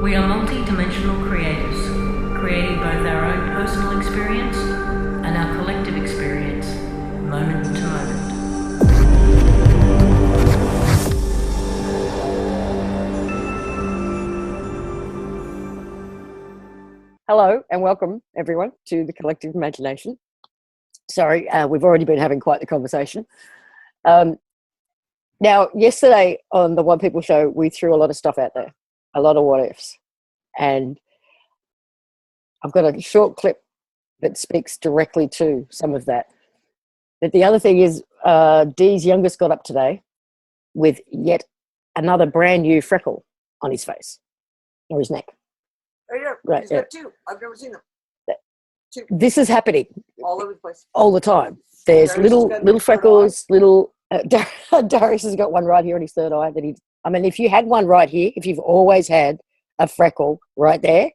We are multi-dimensional creators, creating both our own personal experience and our collective experience, moment to moment. Hello and welcome everyone to the Collective Imagination. Sorry, we've already been having quite the conversation. Now, yesterday on the One People Show, we threw a lot of stuff out there, a lot of what ifs. And I've got a short clip that speaks directly to some of that. But the other thing is, Dee's youngest got up today with yet another brand new freckle on his face or his neck. Oh, yeah. Right, He's got two. I've never seen them. Two. This is happening All over the place. all the time. There's Darius has got little a freckles, little. Darius has got one right here on his third eye. I mean, if you had one right here, if you've always had a freckle right there,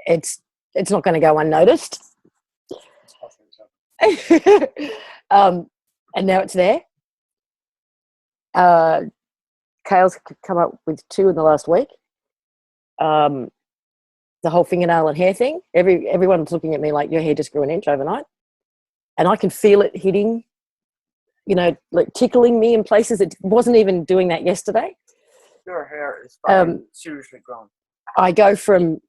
it's not going to go unnoticed. And now it's there. Kale's come up with two in the last week. The whole fingernail and hair thing. Everyone's looking at me like your hair just grew an inch overnight, and I can feel it hitting, like tickling me in places. It wasn't even doing that yesterday. Your hair is probably seriously grown. I go from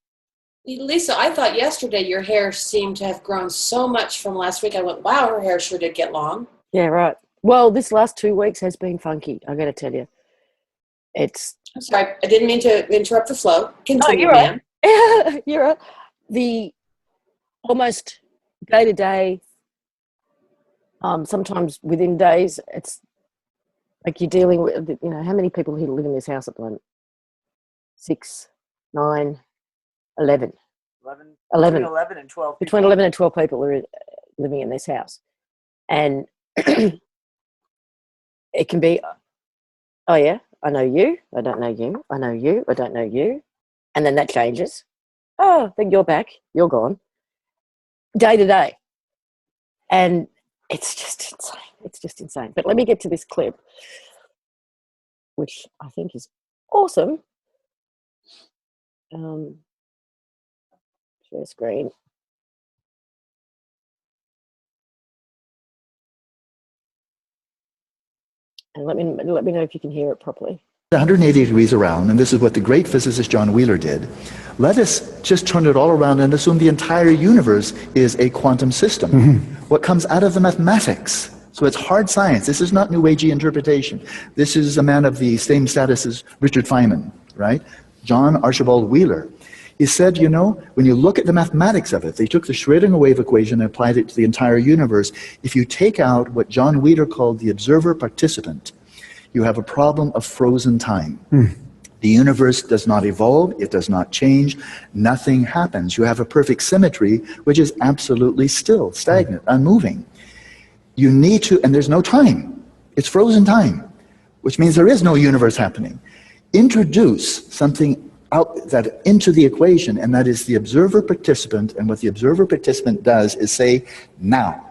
Lisa, I thought yesterday your hair seemed to have grown so much from last week. I went, wow, her hair sure did get long. yeah, right. Well, this last 2 weeks has been funky. I got to tell you, I'm sorry, I didn't mean to interrupt the flow. Continue, you're right. ma'am. You're right. The almost day to day, sometimes within days, it's like you're dealing with, how many people here live in this house at the moment? 6, 9, 11. 11. Between 11 and 12 people. Between 11 and 12 people are living in this house. And it can be, oh yeah, I know you, I don't know you, I know you, I don't know you. And then that changes. Oh, then you're back, you're gone. Day to day. And it's just insane. It's just insane. But let me get to this clip, which I think is awesome. Share screen. And let me know if you can hear it properly. 180 degrees around, and this is what the great physicist John Wheeler did. Let us just turn it all around and assume the entire universe is a quantum system. What comes out of the mathematics. So it's hard science. This is not New Agey interpretation. This is a man of the same status as Richard Feynman, right? John Archibald Wheeler. He said, when you look at the mathematics of it, they took the Schrödinger wave equation and applied it to the entire universe. If you take out what John Wheeler called the observer participant, you have a problem of frozen time. The universe does not evolve, it does not change, nothing happens. You have a perfect symmetry, which is absolutely still, stagnant, unmoving. You need to, and there's no time. It's frozen time, which means there is no universe happening. Introduce something into the equation, and that is the observer participant, and what the observer participant does is say, now.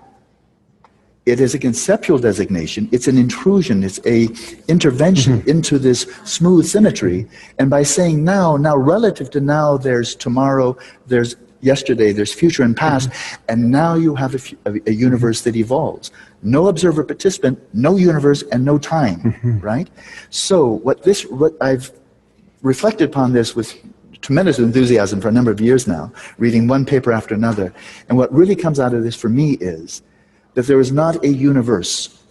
It is a conceptual designation, it's an intrusion, it's a intervention into this smooth symmetry, and by saying now relative to now, there's tomorrow, there's yesterday, there's future and past, and now you have a universe that evolves. No observer participant, no universe, and no time, right? So what I've reflected upon this with tremendous enthusiasm for a number of years now, reading one paper after another, and what really comes out of this for me is that there is not a universe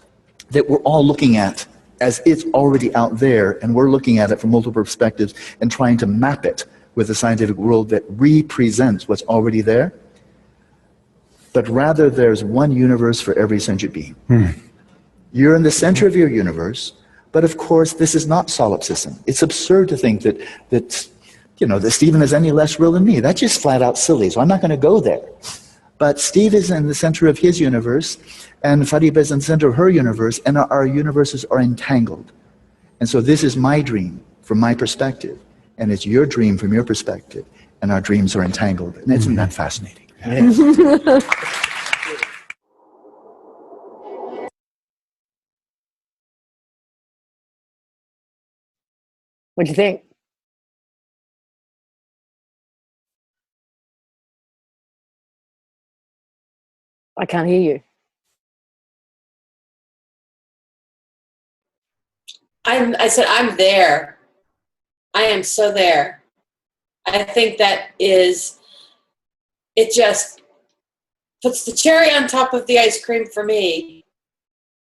that we're all looking at as it's already out there, and we're looking at it from multiple perspectives and trying to map it with a scientific world that represents what's already there. But rather, there's one universe for every sentient being. You're in the center of your universe, but of course, this is not solipsism. It's absurd to think that Stephen is any less real than me. That's just flat out silly, so I'm not going to go there. But Steve is in the center of his universe, and Fariba is in the center of her universe, and our universes are entangled. And so this is my dream from my perspective, and it's your dream from your perspective, and our dreams are entangled. And isn't that fascinating? Yes. What do you think? I can't hear you. I said, I'm there. I am so there. I think that is, it just puts the cherry on top of the ice cream for me.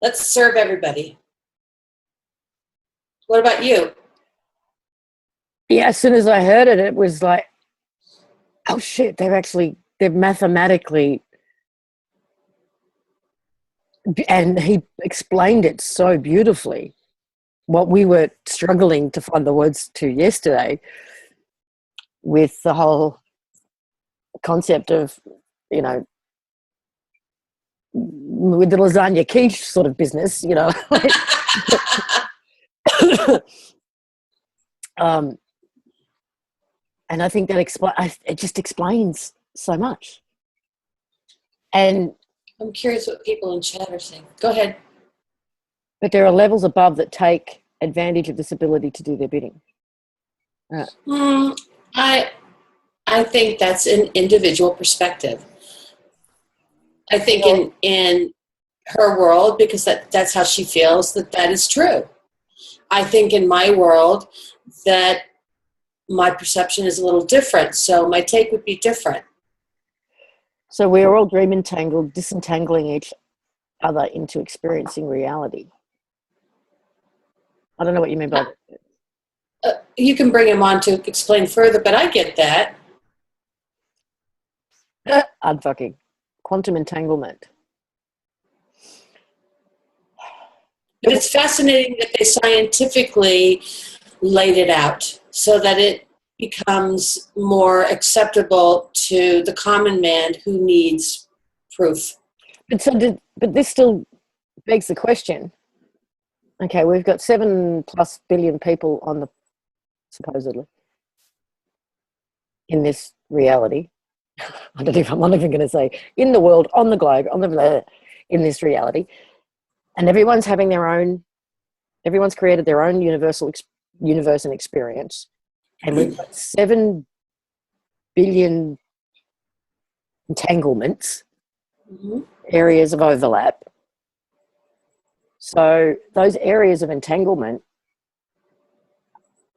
Let's serve everybody. What about you? Yeah, as soon as I heard it, it was like, oh shit, they've mathematically, and he explained it so beautifully. What we were struggling to find the words to yesterday with the whole concept of, you know, with the lasagna quiche sort of business, you know. And I think that it just explains so much. And I'm curious what people in chat are saying. Go ahead. but there are levels above that take advantage of this ability to do their bidding. I think that's an individual perspective. I think in her world, because that's how she feels, that is true. I think in my world that my perception is a little different, so my take would be different. So we are all dream entangled, disentangling each other into experiencing reality. I don't know what you mean by that. You can bring him on to explain further, but I get that. Unfucking quantum entanglement. But it's fascinating that they scientifically laid it out so that it becomes more acceptable to the common man who needs proof. But this still begs the question. Okay, we've got 7+ billion people on the, supposedly, in this reality. I'm not even going to say in the world, on the globe, in this reality. And everyone's having everyone's created their own universe and experience. And we've got 7 billion entanglements, areas of overlap. So those areas of entanglement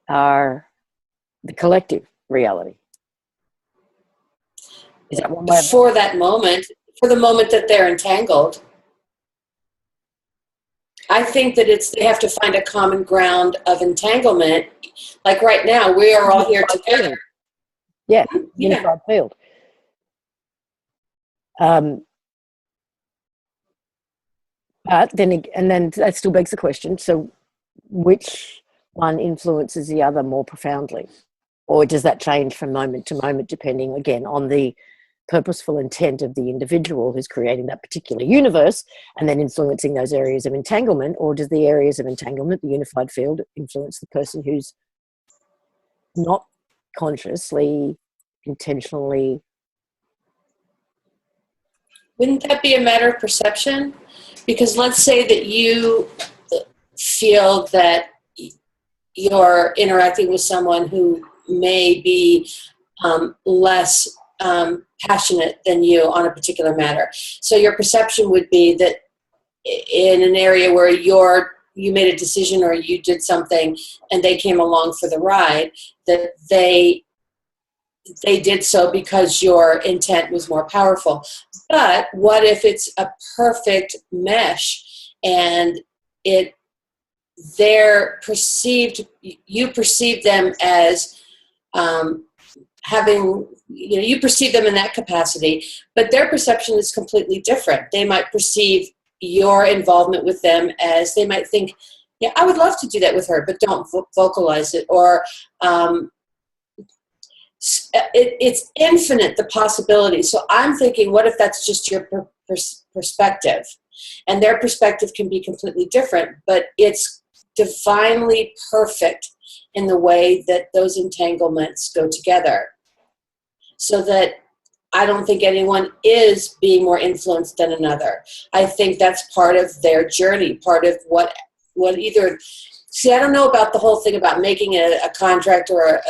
are the collective reality. Is that one way? For that moment, for the moment that they're entangled, I think that they have to find a common ground of entanglement. Like right now, we are all here together. Yeah, unified field. But then that still begs the question, so which one influences the other more profoundly? Or does that change from moment to moment, depending, again, on the purposeful intent of the individual who's creating that particular universe and then influencing those areas of entanglement? Or does the areas of entanglement, the unified field, influence the person who's not consciously, intentionally? Wouldn't that be a matter of perception? Because let's say that you feel that you're interacting with someone who may be less passionate than you on a particular matter. So your perception would be that in an area where you made a decision or you did something and they came along for the ride, that they did so because your intent was more powerful. But what if it's a perfect mesh and you perceive them as having, you perceive them in that capacity, but their perception is completely different. They might perceive your involvement with them as, they might think, yeah, I would love to do that with her, but don't vocalize it. Or it's infinite, the possibilities. So I'm thinking, what if that's just your perspective? And their perspective can be completely different, but it's divinely perfect in the way that those entanglements go together. So that I don't think anyone is being more influenced than another. I think that's part of their journey, part of what either, see, I don't know about the whole thing about making a contract or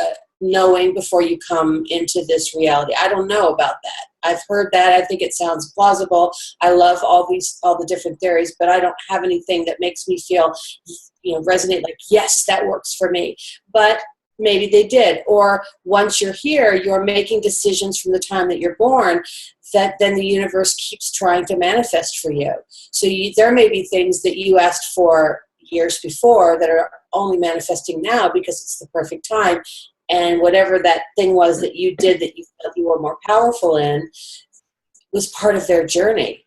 knowing before you come into this reality. I don't know about that. I've heard that. I think it sounds plausible. I love all the different theories, but I don't have anything that makes me feel, resonate like, yes, that works for me. But maybe they did. Or once you're here, you're making decisions from the time that you're born that then the universe keeps trying to manifest for you. So there may be things that you asked for years before that are only manifesting now because it's the perfect time. And whatever that thing was that you did that you felt you were more powerful in was part of their journey.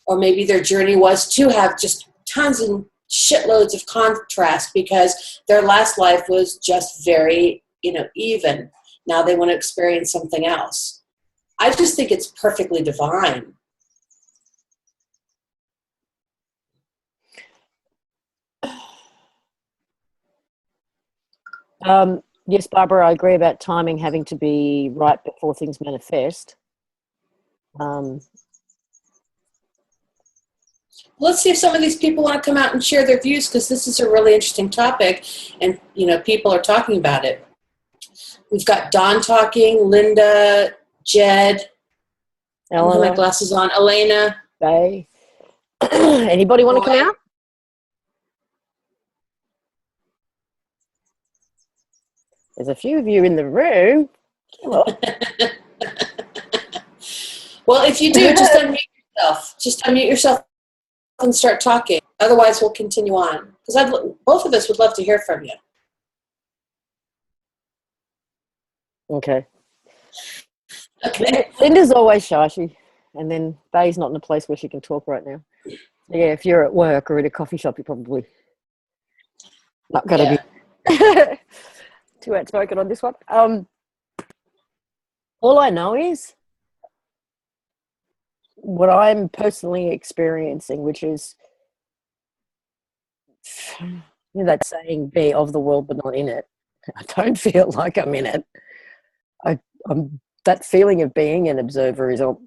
Or maybe their journey was to have just tons and shitloads of contrast because their last life was just very, even. Now they want to experience something else. I just think it's perfectly divine. Yes, Barbara, I agree about timing having to be right before things manifest. Let's see if some of these people want to come out and share their views, because this is a really interesting topic, and people are talking about it. We've got Dawn talking, Linda, Jed, Eleanor, my glasses on, Elena. Bay. Anybody want to come out? There's a few of you in the room. Well, if you do, just unmute yourself. Just unmute yourself and start talking. Otherwise, we'll continue on. Because both of us would love to hear from you. Okay. Okay. Linda's always shy, and then Bay's not in a place where she can talk right now. So yeah, if you're at work or at a coffee shop, you're probably not going to be too outspoken on this one. All I know is what I'm personally experiencing, which is that saying, be of the world but not in it. I don't feel like I'm in it. I'm that feeling of being an observer is all,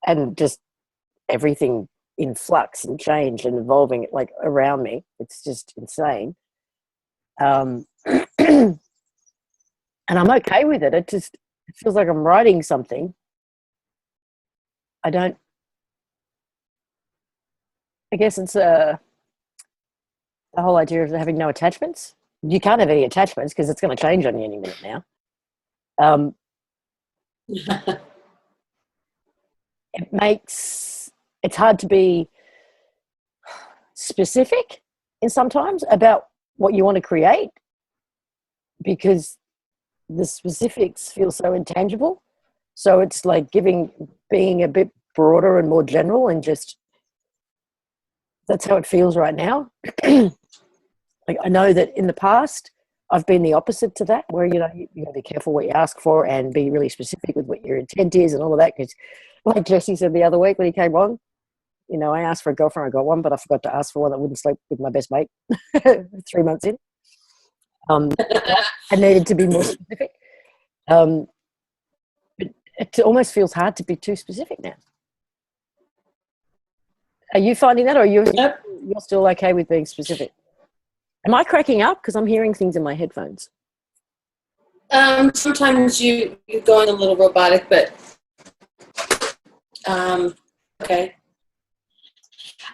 and just everything in flux and change and evolving like around me. It's just insane. And I'm okay with it. It feels like I'm writing something. I guess it's the whole idea of having no attachments. You can't have any attachments because it's going to change on you any minute now. It's hard to be specific in sometimes about what you want to create because the specifics feel so intangible. So it's like being a bit broader and more general, and just that's how it feels right now. Like I know that in the past I've been the opposite to that, where you got to be careful what you ask for and be really specific with what your intent is and all of that. Because, like Jesse said the other week when he came on, I asked for a girlfriend, I got one, but I forgot to ask for one that wouldn't sleep with my best mate 3 months in. I needed to be more specific. But it almost feels hard to be too specific now. Are you finding that, or you're still okay with being specific? Am I cracking up? Because I'm hearing things in my headphones. Sometimes you're going a little robotic, but okay.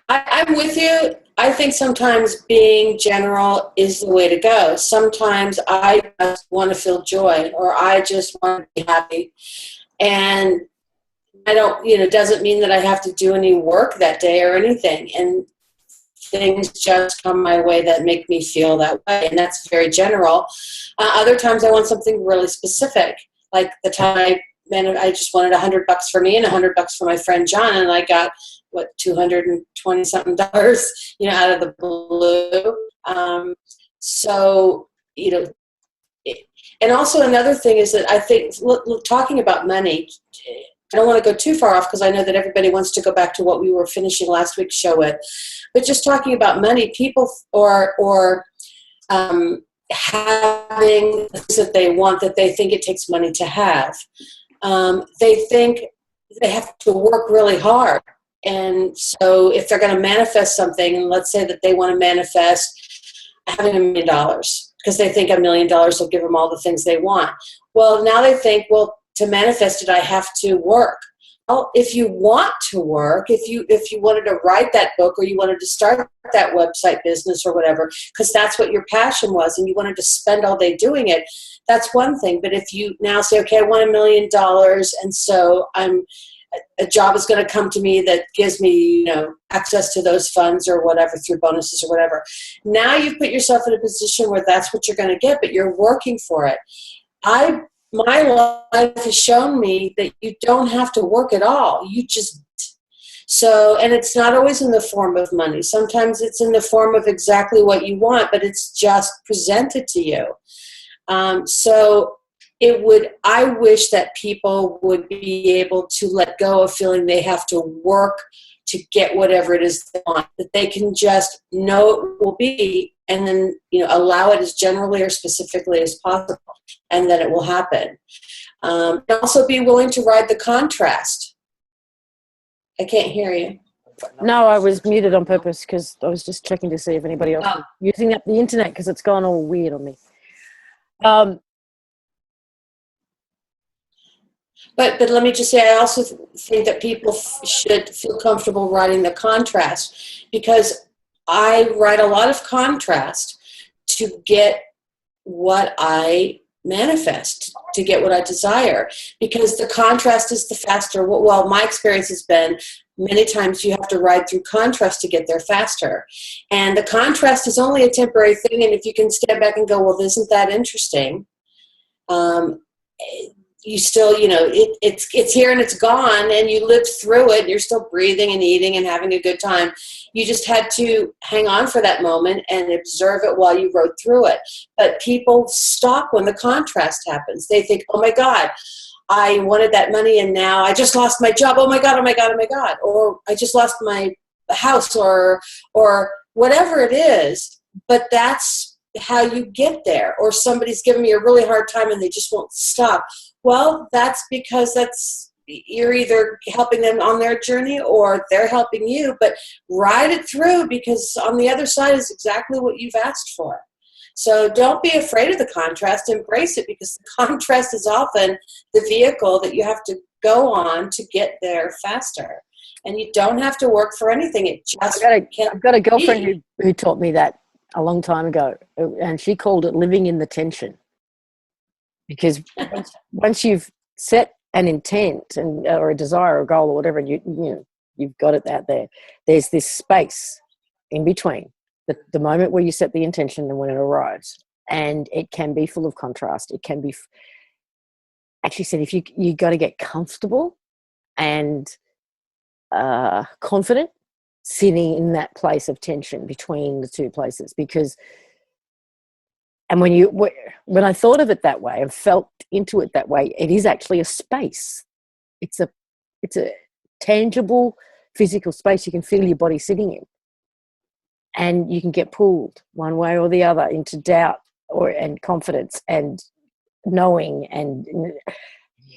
I'm with you. I think sometimes being general is the way to go. Sometimes I just want to feel joy, or I just want to be happy. And I don't, doesn't mean that I have to do any work that day or anything. And things just come my way that make me feel that way. And that's very general. Other times I want something really specific. Like the time I just wanted $100 for me and $100 for my friend John. And I got, $220 something, out of the blue. And also another thing is that I think talking about money, I don't want to go too far off because I know that everybody wants to go back to what we were finishing last week's show with. But just talking about money, people or having things that they want that they think it takes money to have. They think they have to work really hard. And so if they're going to manifest something, and let's say that they want to manifest having $1 million, because they think $1 million will give them all the things they want. Well, now they think, well, to manifest it, I have to work. Well, if you want to work, if you wanted to write that book, or you wanted to start that website business or whatever, because that's what your passion was, and you wanted to spend all day doing it, that's one thing. But if you now say, okay, I want $1 million, and so a job is going to come to me that gives me, access to those funds or whatever through bonuses or whatever. Now you've put yourself in a position where that's what you're going to get, but you're working for it. My life has shown me that you don't have to work at all. And it's not always in the form of money. Sometimes it's in the form of exactly what you want, but it's just presented to you. I wish that people would be able to let go of feeling they have to work to get whatever it is they want, that they can just know it will be, and then, allow it as generally or specifically as possible, and that it will happen. And also be willing to ride the contrast. I can't hear you. No, I was muted on purpose because I was just checking to see if anybody else was using up the internet, because it's gone all weird on me. But let me just say, I also think that people should feel comfortable writing the contrast, because I write a lot of contrast to get what I manifest, to get what I desire, because the contrast is the faster. Well, my experience has been many times you have to ride through contrast to get there faster. And the contrast is only a temporary thing, and if you can step back and go, well, isn't that interesting? You still, it's here and it's gone, and you lived through it, and you're still breathing and eating and having a good time. You just had to hang on for that moment and observe it while you rode through it. But people stop when the contrast happens. They think, oh my God, I wanted that money and now I just lost my job. Oh my God, oh my God, oh my God. Or I just lost my house, or whatever it is. But that's how you get there. Or somebody's giving me a really hard time and they just won't stop. Well, that's because you're either helping them on their journey or they're helping you, but ride it through, because on the other side is exactly what you've asked for. So don't be afraid of the contrast, embrace it, because the contrast is often the vehicle that you have to go on to get there faster. And you don't have to work for anything. It just I've got a girlfriend who taught me that a long time ago, and she called it living in the tension. Because once you've set an intent or a desire or a goal or whatever, and you've got it out there, there's this space in between the moment where you set the intention and when it arrives, and it can be full of contrast. It can be actually said, if you got to get comfortable and confident sitting in that place of tension between the two places, because. And when I thought of it that way and felt into it that way, it is actually a space. It's a tangible, physical space you can feel your body sitting in, and you can get pulled one way or the other into doubt and confidence and knowing, and you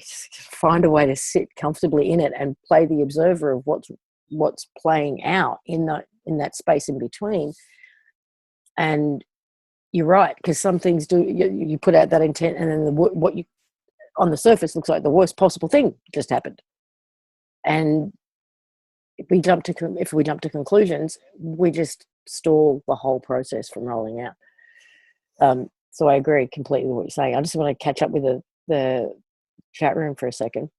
just find a way to sit comfortably in it and play the observer of what's playing out in that space in between. And you're right, because some things do, you put out that intent, and then what you on the surface looks like the worst possible thing just happened. And if we jump to conclusions, we just stall the whole process from rolling out. So I agree completely with what you're saying. I just want to catch up with the chat room for a second.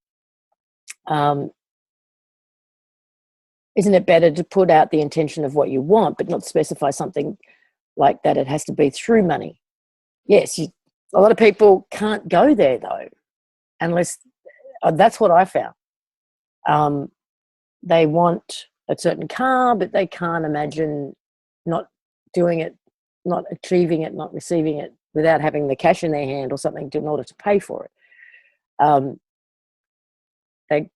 Isn't it better to put out the intention of what you want, but not specify something like that it has to be through money? Yes, a lot of people can't go there though, unless that's what I found. They want a certain car, but they can't imagine not doing it, not achieving it, not receiving it without having the cash in their hand or something in order to pay for it. They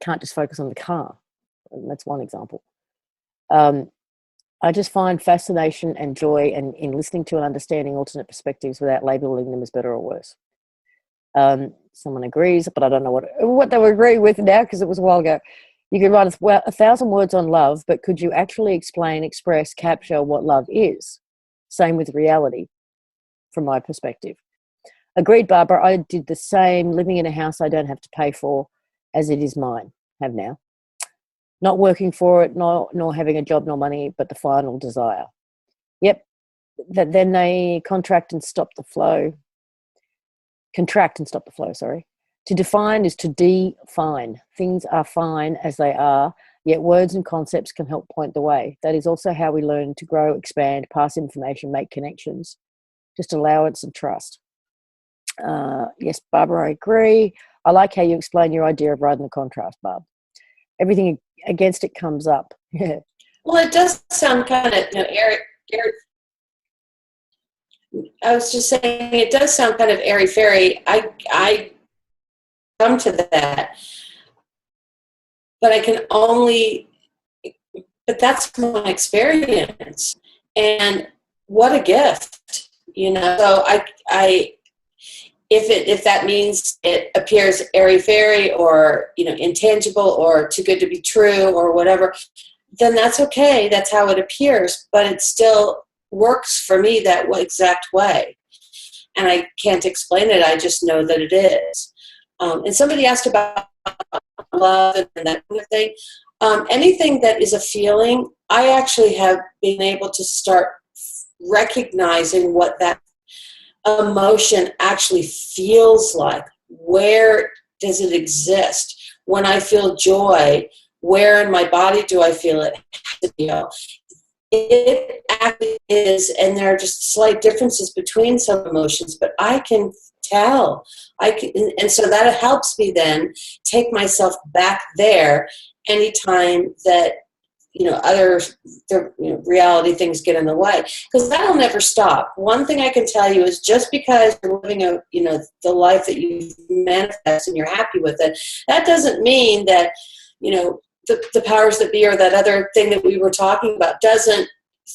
can't just focus on the car. And that's one example. I just find fascination and joy in listening to and understanding alternate perspectives without labeling them as better or worse. Someone agrees, but I don't know what they would agree with now, because it was a while ago. You could write 1,000 words on love, but could you actually explain, express, capture what love is? Same with reality. from my perspective. Agreed, Barbara. I did the same, living in a house I don't have to pay for as it is mine, have now. Not working for it, nor having a job nor money, but the final desire. Yep. That then they contract and stop the flow, sorry. To define is to define. Things are fine as they are, yet words and concepts can help point the way. That is also how we learn to grow, expand, pass information, make connections. Just allowance and trust. Yes, Barbara, I agree. I like how you explain your idea of riding the contrast, Barb. Everything against it comes up. Well, it does sound kind of, Eric, I was just saying, it does sound kind of airy-fairy. I come to that, but but that's my experience. And what a gift, So if that means it appears airy-fairy or, intangible or too good to be true or whatever, then that's okay. That's how it appears, but it still works for me that exact way. And I can't explain it. I just know that it is. And somebody asked about love and that kind of thing. Anything that is a feeling, I actually have been able to start recognizing what that emotion actually feels like. Where does it exist? When I feel joy, where in my body do I feel it? It actually is, and there are just slight differences between some emotions, but I can tell. And so that helps me then take myself back there anytime that reality things get in the way, because that'll never stop. One thing I can tell you is just because you're living the life that you manifest and you're happy with it, that doesn't mean that the powers that be or that other thing that we were talking about doesn't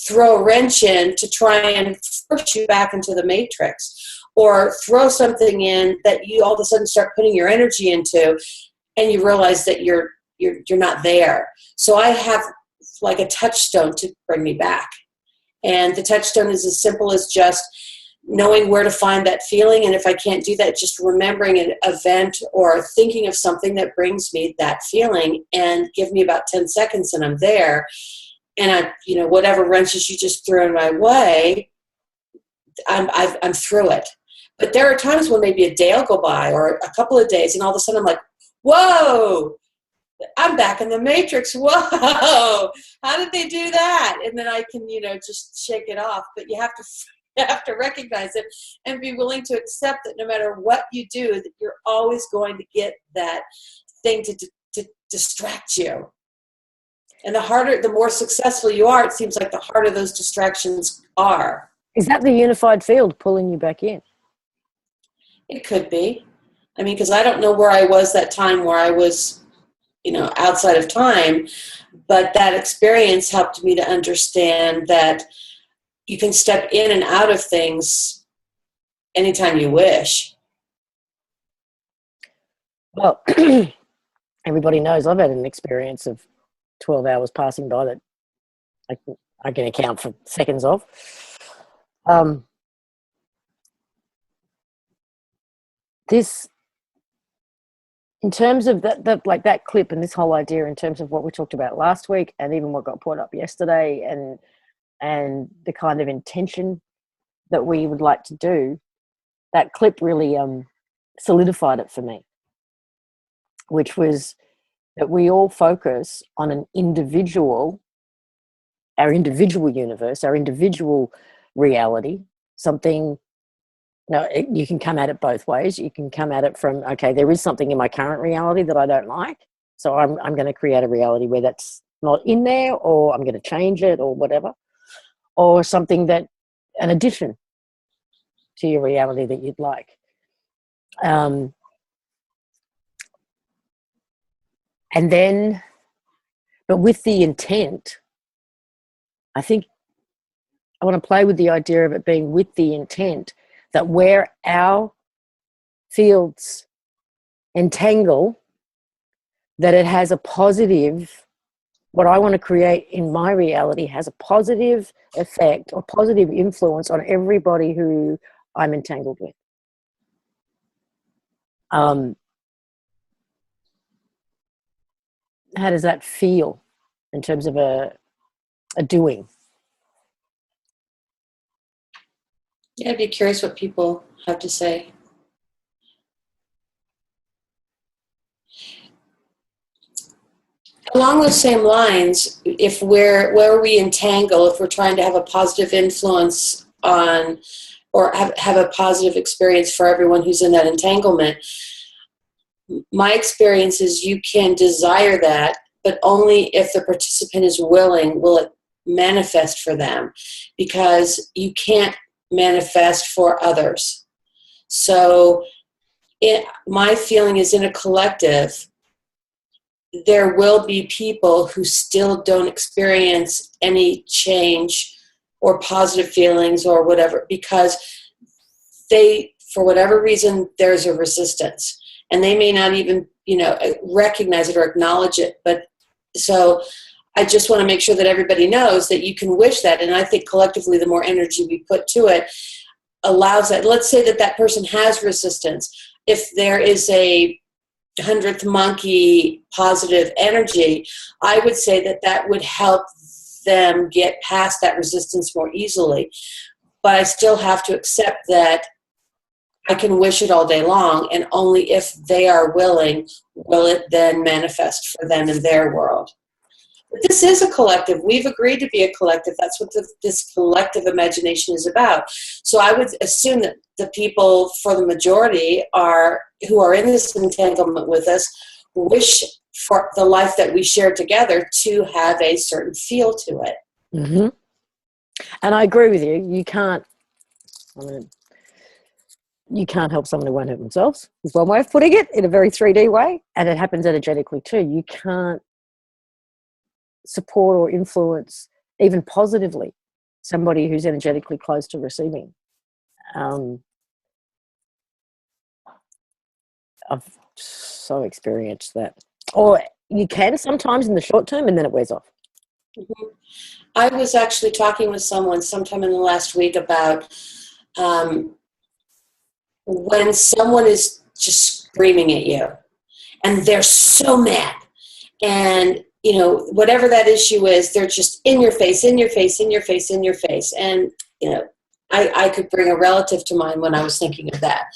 throw a wrench in to try and force you back into the matrix, or throw something in that you all of a sudden start putting your energy into and you realize that you're not there. So I have like a touchstone to bring me back. And the touchstone is as simple as just knowing where to find that feeling. And if I can't do that, just remembering an event or thinking of something that brings me that feeling, and give me about 10 seconds and I'm there. And whatever wrenches you just threw in my way, I'm through it. But there are times when maybe a day will go by or a couple of days and all of a sudden I'm like, whoa, I'm back in the matrix. Whoa, how did they do that? And then I can, just shake it off. But you have to recognize it and be willing to accept that no matter what you do, that you're always going to get that thing to distract you. And the more successful you are, it seems like the harder those distractions are. Is that the unified field pulling you back in? It could be. I mean, because I don't know where I was that time where I was outside of time, but that experience helped me to understand that you can step in and out of things anytime you wish. Well, everybody knows I've had an experience of 12 hours passing by that I can account for seconds of. This, in terms of that clip and this whole idea, in terms of what we talked about last week and even what got brought up yesterday, and the kind of intention that we would like to do, that clip really solidified it for me, which was that we all focus on our individual universe, our individual reality, something. No, you can come at it both ways. You can come at it from, okay, there is something in my current reality that I don't like, so I'm going to create a reality where that's not in there, or I'm going to change it or whatever, or something that, an addition to your reality that you'd like. And then, but with the intent, I think I want to play with the idea of it being with the intent that where our fields entangle, that it has a positive, what I want to create in my reality has a positive effect or positive influence on everybody who I'm entangled with. How does that feel in terms of a doing? Yeah, I'd be curious what people have to say. Along those same lines, if where we entangle, if we're trying to have a positive influence on or have a positive experience for everyone who's in that entanglement, my experience is you can desire that, but only if the participant is willing will it manifest for them, because you can't manifest for others. So my feeling is in a collective, there will be people who still don't experience any change or positive feelings or whatever, because they, for whatever reason, there's a resistance. And they may not even, recognize it or acknowledge it. But so I just want to make sure that everybody knows that you can wish that. And I think collectively, the more energy we put to it allows that. Let's say that person has resistance. If there is a 100th monkey positive energy, I would say that would help them get past that resistance more easily. But I still have to accept that I can wish it all day long, and only if they are willing will it then manifest for them in their world. But this is a collective. We've agreed to be a collective. That's what this collective imagination is about. So I would assume that the people, for the majority, who are in this entanglement with us, wish for the life that we share together to have a certain feel to it. Mm-hmm. And I agree with you. You can't help someone who won't hurt themselves, is one way of putting it, in a very 3D way. And it happens energetically too. You can't support or influence, even positively, somebody who's energetically close to receiving. I've so experienced that. Or you can sometimes in the short term, and then it wears off. Mm-hmm. I was actually talking with someone sometime in the last week about when someone is just screaming at you and they're so mad, and whatever that issue is, they're just in your face. And I could bring a relative to mind when I was thinking of that.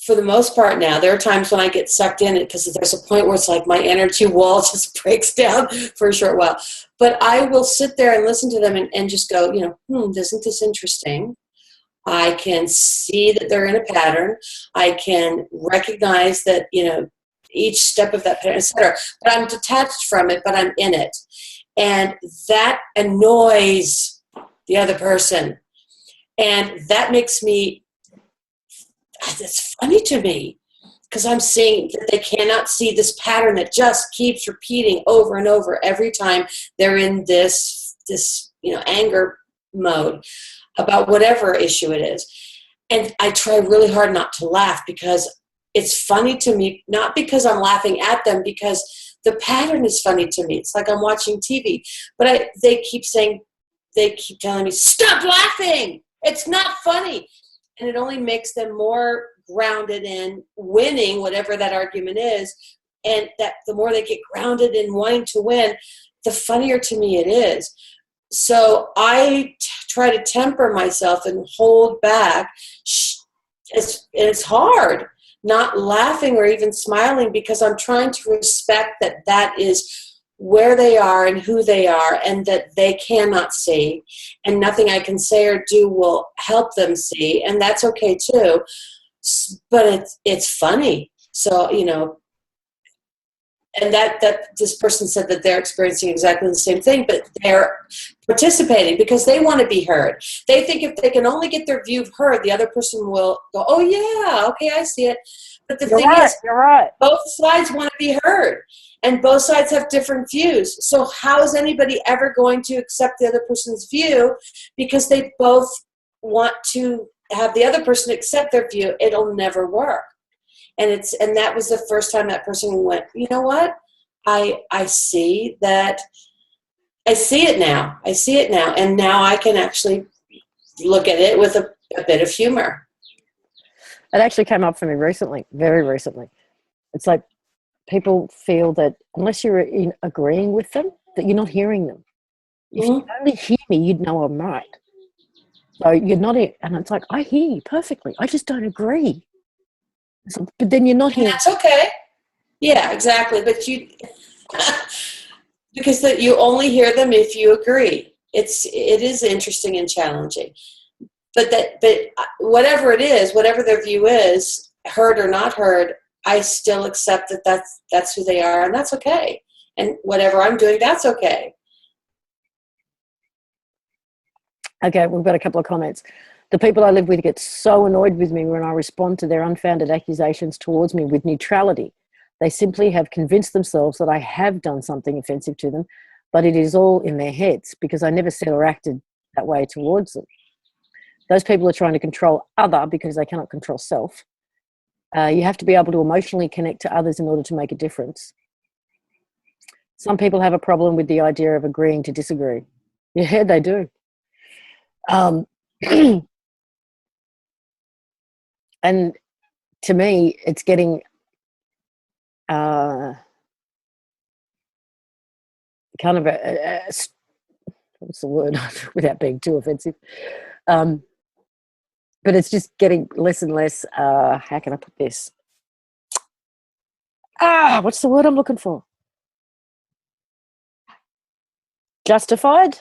For the most part now, there are times when I get sucked in it, because there's a point where it's like my energy wall just breaks down for a short while. But I will sit there and listen to them and just go, isn't this interesting? I can see that they're in a pattern. I can recognize that, each step of that pattern, etc. But I'm detached from it, but I'm in it. And that annoys the other person. And that makes it's funny to me, because I'm seeing that they cannot see this pattern that just keeps repeating over and over every time they're in this anger mode about whatever issue it is. And I try really hard not to laugh, because it's funny to me, not because I'm laughing at them, because the pattern is funny to me. It's like I'm watching TV. But they keep telling me, stop laughing. It's not funny. And it only makes them more grounded in winning whatever that argument is. And that the more they get grounded in wanting to win, the funnier to me it is. So I try to temper myself and hold back. It's hard not laughing or even smiling, because I'm trying to respect that is where they are and who they are, and that they cannot see, and nothing I can say or do will help them see, and that's okay too. But it's funny. So, and that this person said that they're experiencing exactly the same thing, but they're participating because they want to be heard. They think if they can only get their view heard, the other person will go, oh yeah, okay, I see it. But the thing is, you're right. Both sides want to be heard, and both sides have different views. So how is anybody ever going to accept the other person's view, because they both want to have the other person accept their view? It'll never work. And that was the first time that person went, you know what? I see that I see it now. I see it now. And now I can actually look at it with a bit of humor. It actually came up for me recently, very recently. It's like people feel that unless you're agreeing with them, that you're not hearing them. If you only hear me, you'd know I'm right. So you're not, and it's like, I hear you perfectly. I just don't agree. So, but then you're not And hearing. that's okay. Yeah, exactly. But you, because you only hear them if you agree. It is interesting and challenging. But whatever it is, whatever their view is, heard or not heard, I still accept that that's who they are, and that's okay. And whatever I'm doing, that's okay. Okay, we've got a couple of comments. The people I live with get so annoyed with me when I respond to their unfounded accusations towards me with neutrality. They simply have convinced themselves that I have done something offensive to them, but it is all in their heads because I never said or acted that way towards them. Those people are trying to control other because they cannot control self. You have to be able to emotionally connect to others in order to make a difference. Some people have a problem with the idea of agreeing to disagree. Yeah, they do. And to me, it's getting kind of what's the word without being too offensive? But it's just getting less and less, how can I put this? What's the word I'm looking for? Justified?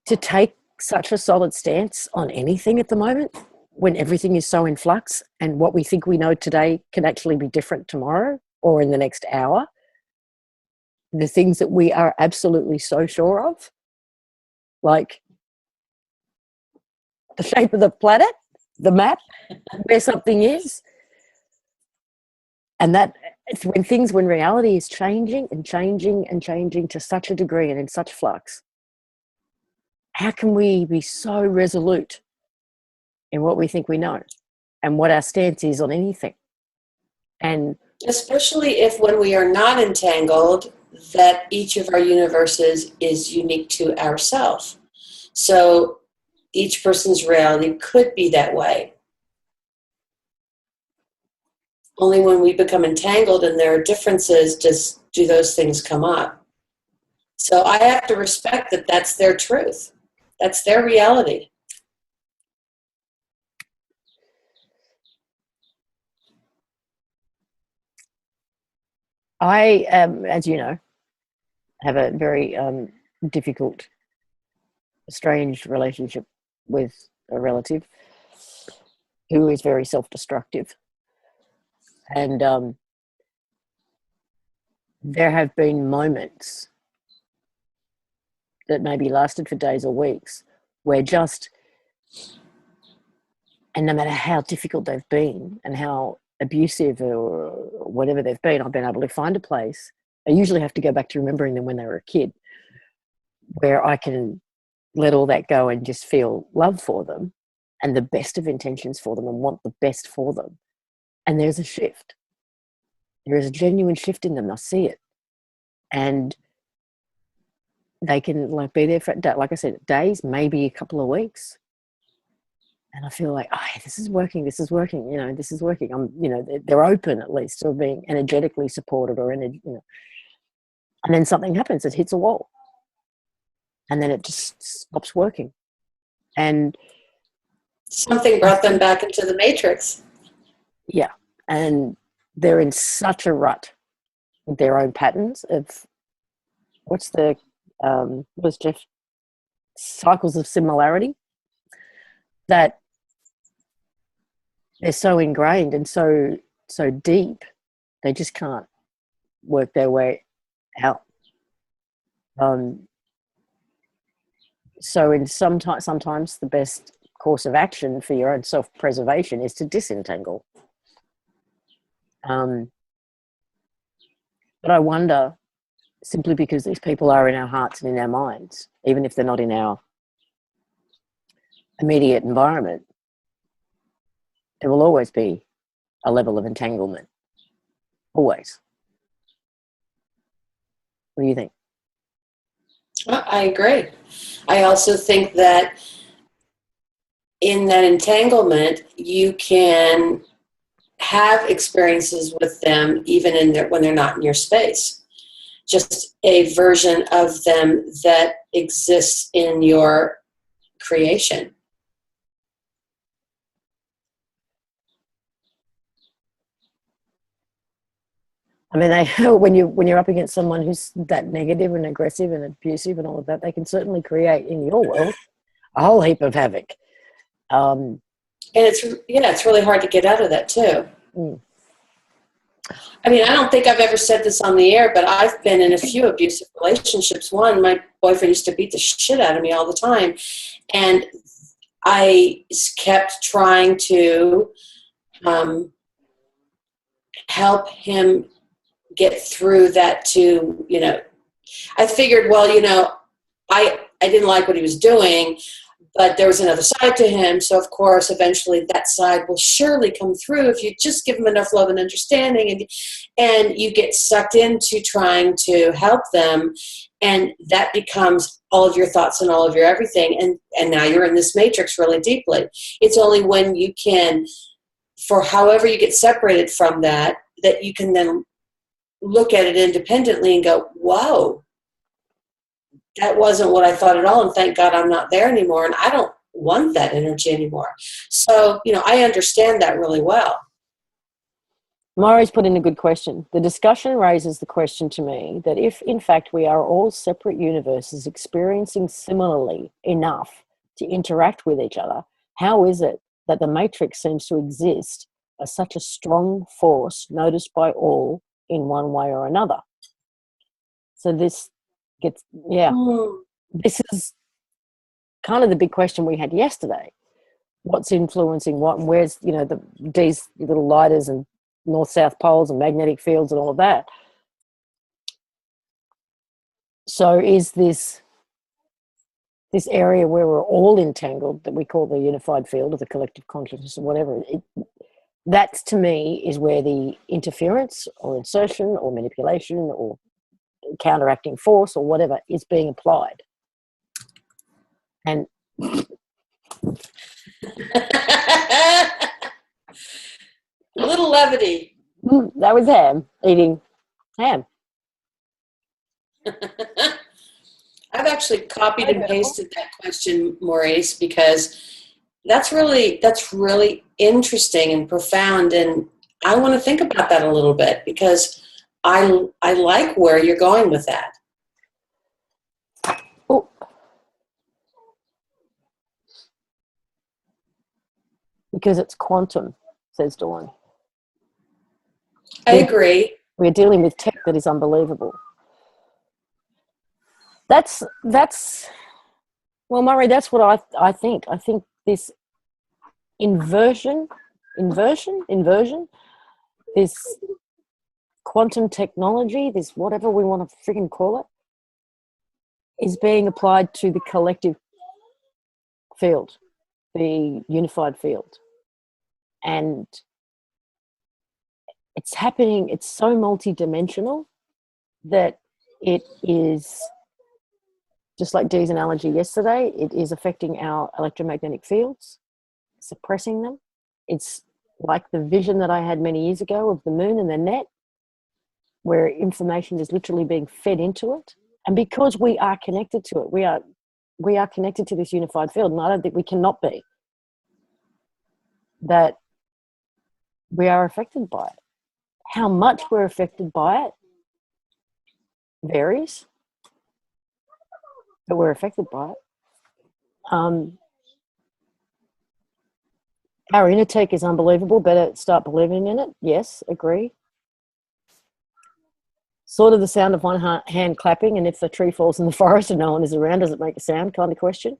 To take such a solid stance on anything at the moment when everything is so in flux and what we think we know today can actually be different tomorrow or in the next hour. The things that we are absolutely so sure of, like the shape of the planet, the map, where something is. And that it's when reality is changing and changing and changing to such a degree and in such flux. How can we be so resolute in what we think we know and what our stance is on anything? And especially if when we are not entangled, that each of our universes is unique to ourselves. So each person's reality could be that way. Only when we become entangled and there are differences do those things come up. So I have to respect that that's their truth. That's their reality. I, as you know, have a very difficult, strange relationship with a relative who is very self-destructive. And there have been moments that maybe lasted for days or weeks where and no matter how difficult they've been and how abusive or whatever they've been, I've been able to find a place. I usually have to go back to remembering them when they were a kid, where I can let all that go and just feel love for them and the best of intentions for them and want the best for them. And there's a shift. There is a genuine shift in them. I see it. And they can be there for, like I said, days, maybe a couple of weeks. And I feel like, this is working, this is working, this is working. They're open at least to being energetically supported and then something happens, it hits a wall. And then it just stops working. And something brought them back into the matrix. Yeah. And they're in such a rut with their own patterns of what's Jeff? Cycles of similarity, that they're so ingrained and so deep, they just can't work their way out. So sometimes the best course of action for your own self-preservation is to disentangle. But I wonder, simply because these people are in our hearts and in our minds, even if they're not in our immediate environment, there will always be a level of entanglement. Always. What do you think? I agree. I also think that in that entanglement, you can have experiences with them even when they're not in your space. Just a version of them that exists in your creation. I mean, when you're up against someone who's that negative and aggressive and abusive and all of that, they can certainly create in your world a whole heap of havoc. And it's really hard to get out of that too. Mm. I mean, I don't think I've ever said this on the air, but I've been in a few abusive relationships. One, my boyfriend used to beat the shit out of me all the time. And I kept trying to help him get through that too. I figured, well, I didn't like what he was doing, but there was another side to him. So, of course, eventually that side will surely come through if you just give him enough love and understanding. And you get sucked into trying to help them. And that becomes all of your thoughts and all of your everything. And now you're in this matrix really deeply. It's only when you can, for however you get separated from that you can then look at it independently and go, whoa. That wasn't what I thought at all, and thank God I'm not there anymore, and I don't want that energy anymore. So, I understand that really well. Maury's put in a good question. The discussion raises the question to me that if, in fact, we are all separate universes experiencing similarly enough to interact with each other, how is it that the Matrix seems to exist as such a strong force noticed by all in one way or another? So this gets, this is kind of the big question we had yesterday. What's influencing what, and where's, these little lighters and north-south poles and magnetic fields and all of that. So is this area where we're all entangled that we call the unified field or the collective consciousness or whatever, that to me is where the interference or insertion or manipulation or counteracting force or whatever is being applied. And A little levity. That was ham, eating ham. I've actually copied and pasted that question, Maurice, because that's really interesting and profound, and I want to think about that a little bit because I like where you're going with that. Oh. Because it's quantum, says Dawn. I agree. We're dealing with tech that is unbelievable. That's well, Murray, that's what I think. I think this inversion, this quantum technology, this whatever we want to freaking call it, is being applied to the collective field, the unified field. And it's happening, it's so multidimensional that it is, just like Dee's analogy yesterday, it is affecting our electromagnetic fields, suppressing them. It's like the vision that I had many years ago of the moon and the net, where information is literally being fed into it. And because we are connected to it, we are connected to this unified field, and I don't think we cannot be, that we are affected by it. How much we're affected by it varies, but we're affected by it. Our inner tech is unbelievable. Better start believing in it. Yes, agree. Sort of the sound of one hand clapping, and if the tree falls in the forest and no one is around, does it make a sound kind of question?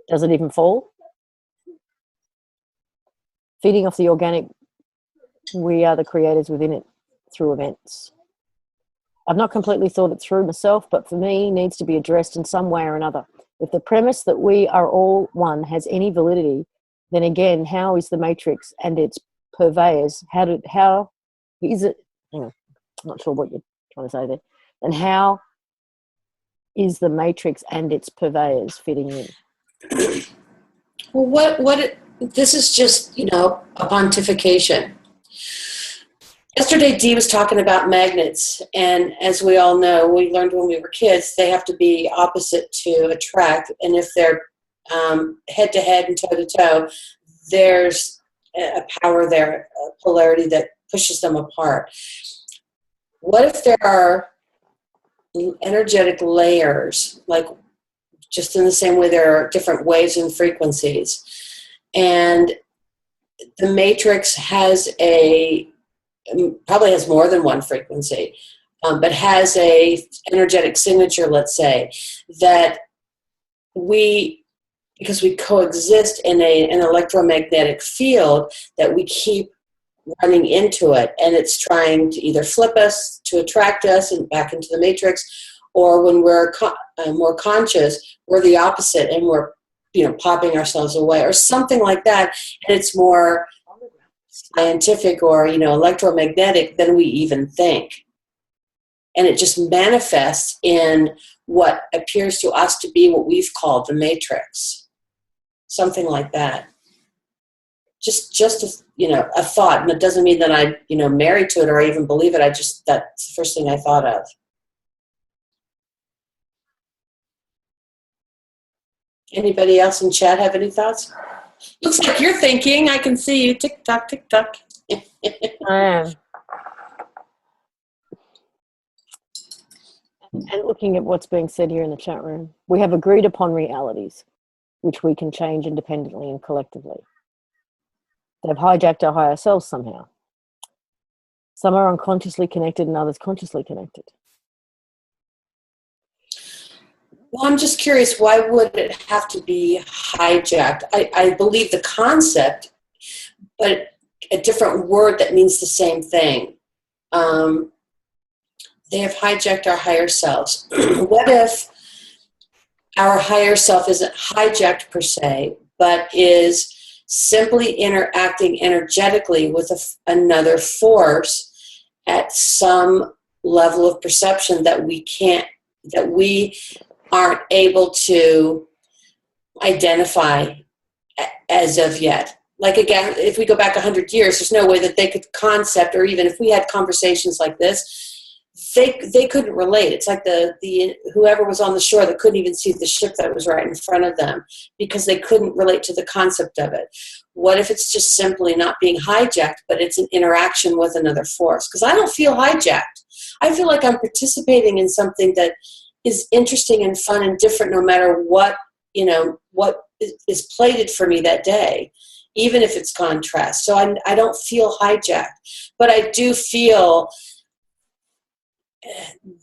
Does it even fall? Feeding off the organic, we are the creators within it through events. I've not completely thought it through myself, but for me, needs to be addressed in some way or another. If the premise that we are all one has any validity, then again, how is the matrix and its purveyors, how is it, I'm not sure what you're trying to say there. And how is the matrix and its purveyors fitting in? Well, this is just, a pontification. Yesterday, Dee was talking about magnets, and as we all know, we learned when we were kids, they have to be opposite to attract, and if they're head-to-head and toe-to-toe, there's a power there, a polarity that pushes them apart. What if there are energetic layers, like just in the same way there are different waves and frequencies, and the matrix has probably has more than one frequency, but has a energetic signature, let's say, that because we coexist in an electromagnetic field, that we keep running into it, and it's trying to either flip us to attract us and back into the matrix, or when we're more conscious, we're the opposite and we're popping ourselves away or something like that, and it's more scientific or electromagnetic than we even think, and it just manifests in what appears to us to be what we've called the matrix, something like that. Just a thought, and it doesn't mean that I married to it or I even believe it. That's the first thing I thought of. Anybody else in chat have any thoughts? Looks like you're thinking. I can see you. Tick tock, tick tock. I am. And looking at what's being said here in the chat room, we have agreed upon realities, which we can change independently and collectively. They've hijacked our higher selves somehow. Some are unconsciously connected and others consciously connected. Well, I'm just curious, why would it have to be hijacked? I believe the concept, but a different word that means the same thing. They have hijacked our higher selves. What if our higher self isn't hijacked per se, but is simply interacting energetically with another force at some level of perception that we aren't able to identify as of yet? Like, again, if we go back 100 years, there's no way that they could concept, or even if we had conversations like this, they couldn't relate. It's like the whoever was on the shore that couldn't even see the ship that was right in front of them because they couldn't relate to the concept of it. What if it's just simply not being hijacked, but it's an interaction with another force? Because I don't feel hijacked. I feel like I'm participating in something that is interesting and fun and different, no matter what is plated for me that day, even if it's contrast. So I don't feel hijacked, but I do feel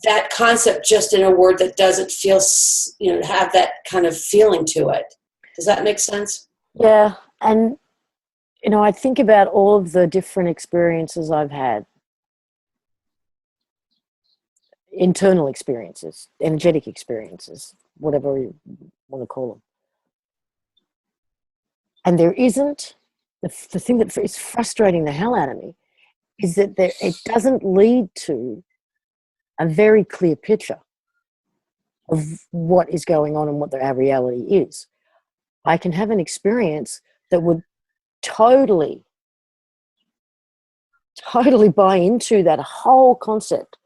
that concept just in a word that doesn't feel, have that kind of feeling to it. Does that make sense? Yeah. And, I think about all of the different experiences I've had. Internal experiences, energetic experiences, whatever you want to call them. And there isn't, the thing that is frustrating the hell out of me is that it doesn't lead to a very clear picture of what is going on and what our reality is. I can have an experience that would totally buy into that whole concept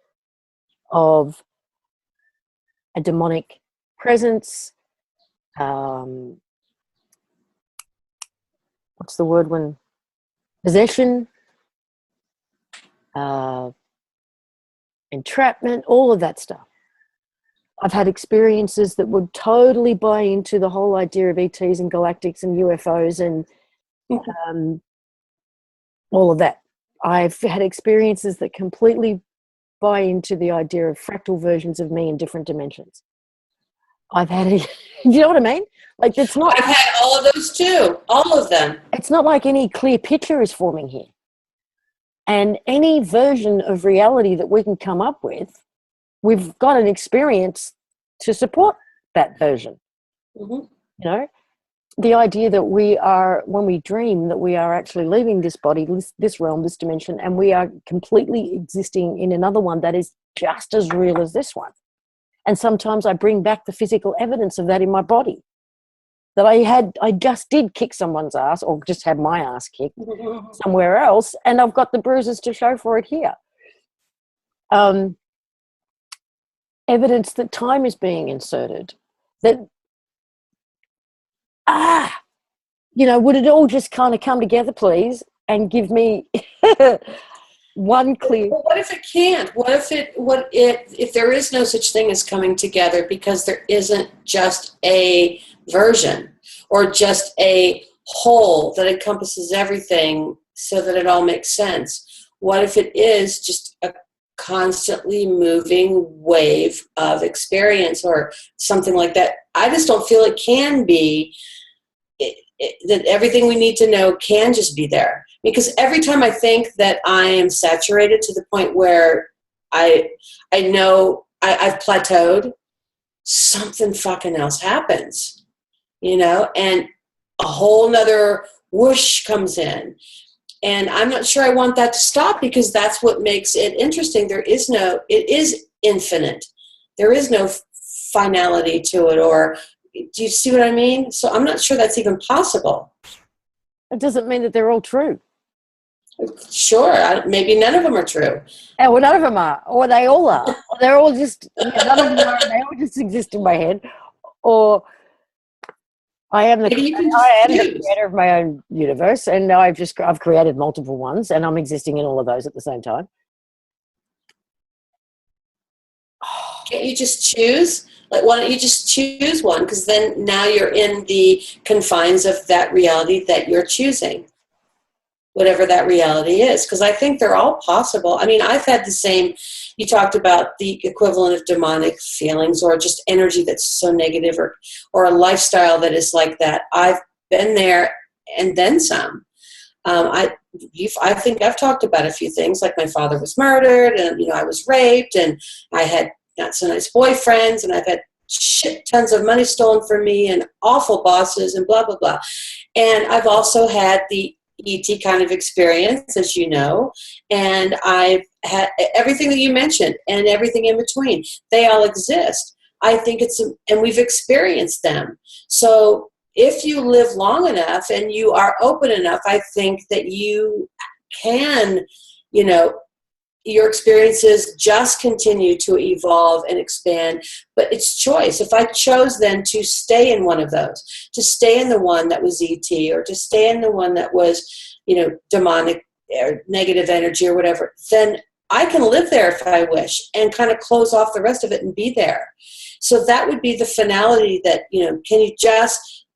of a demonic presence. What's the word when? Possession, entrapment, all of that stuff. I've had experiences that would totally buy into the whole idea of ETs and galactics and UFOs and all of that. I've had experiences that completely buy into the idea of fractal versions of me in different dimensions. I've had you know what I mean? Like, it's not. I've had all of those too, all of them. It's not like any clear picture is forming here. And any version of reality that we can come up with, we've got an experience to support that version. Mm-hmm. the idea that we are, when we dream, that we are actually leaving this body, this realm, this dimension, and we are completely existing in another one that is just as real as this one. And sometimes I bring back the physical evidence of that in my body. That I just did kick someone's ass, or just had my ass kicked somewhere else, and I've got the bruises to show for it here. Evidence that time is being inserted. That, would it all just kind of come together, please, and give me one clear... Well, what if it can't? If there is no such thing as coming together, because there isn't just a version or just a whole that encompasses everything so that it all makes sense? What if it is just a constantly moving wave of experience or something like that? I just don't feel it can be, that everything we need to know can just be there. Because every time I think that I am saturated to the point where I know I've plateaued, something fucking else happens, and a whole nother whoosh comes in. And I'm not sure I want that to stop, because that's what makes it interesting. It is infinite. There is no finality to it, or do you see what I mean? So I'm not sure that's even possible. It doesn't mean that they're all true. Sure, maybe none of them are true. Well, none of them are, or they all are. Or they're all just, none of them are, they all just exist in my head. Or I am the creator of my own universe, and I've created multiple ones, and I'm existing in all of those at the same time. Can't you just choose? Like, why don't you just choose one? Because then now you're in the confines of that reality that you're choosing, whatever that reality is. Because I think they're all possible. I mean, I've had the same, you talked about the equivalent of demonic feelings, or just energy that's so negative, or a lifestyle that is like that. I've been there and then some. I think I've talked about a few things, like my father was murdered, and I was raped, and I had not so nice boyfriends, and I've had shit tons of money stolen from me, and awful bosses, and blah blah blah. And I've also had the ET kind of experience, as you know, and I've had everything that you mentioned and everything in between. They all exist. I think and we've experienced them. So if you live long enough and you are open enough, I think that you can, your experiences just continue to evolve and expand, but it's choice. If I chose then to stay in one of those, to stay in the one that was ET, or to stay in the one that was, demonic or negative energy or whatever, then I can live there if I wish, and kind of close off the rest of it and be there. So that would be the finality that, can you just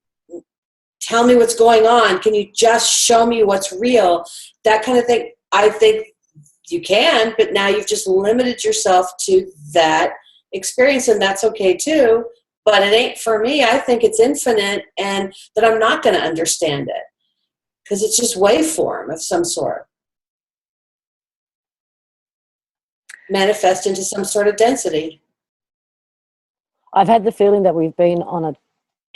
tell me what's going on? Can you just show me what's real? That kind of thing. I think you can, but now you've just limited yourself to that experience, and that's okay too. But it ain't for me. I think it's infinite, and that I'm not going to understand it, because it's just waveform of some sort, manifest into some sort of density. I've had the feeling that we've been on a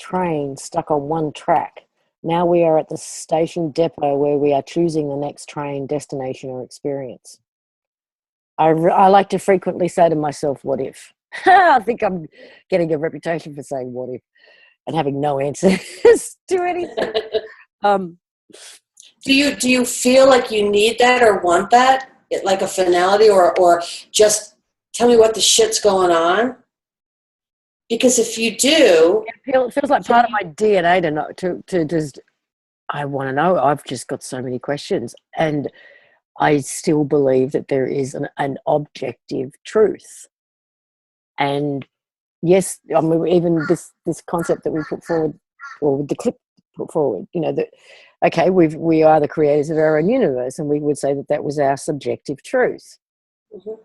train stuck on one track. Now we are at the station depot where we are choosing the next train destination or experience. I like to frequently say to myself, what if? I think I'm getting a reputation for saying what if and having no answers to anything. Do you feel like you need that or want that, like a finality, or just tell me what the shit's going on? Because if you do, it feels like part of my DNA to know, to just, I want to know. I've just got so many questions, and I still believe that there is an objective truth. And yes, I mean, even this concept that we put forward, or the clip put forward, that, okay, we are the creators of our own universe, and we would say that was our subjective truth. Mm-hmm.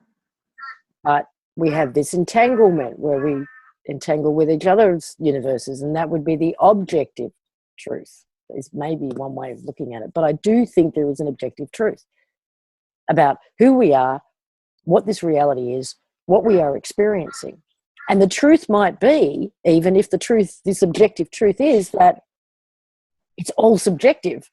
But we have this entanglement where we entangle with each other's universes, and that would be the objective truth, is maybe one way of looking at it. But I do think there is an objective truth about who we are, what this reality is, what we are experiencing. And the truth might be, even if this objective truth is that it's all subjective.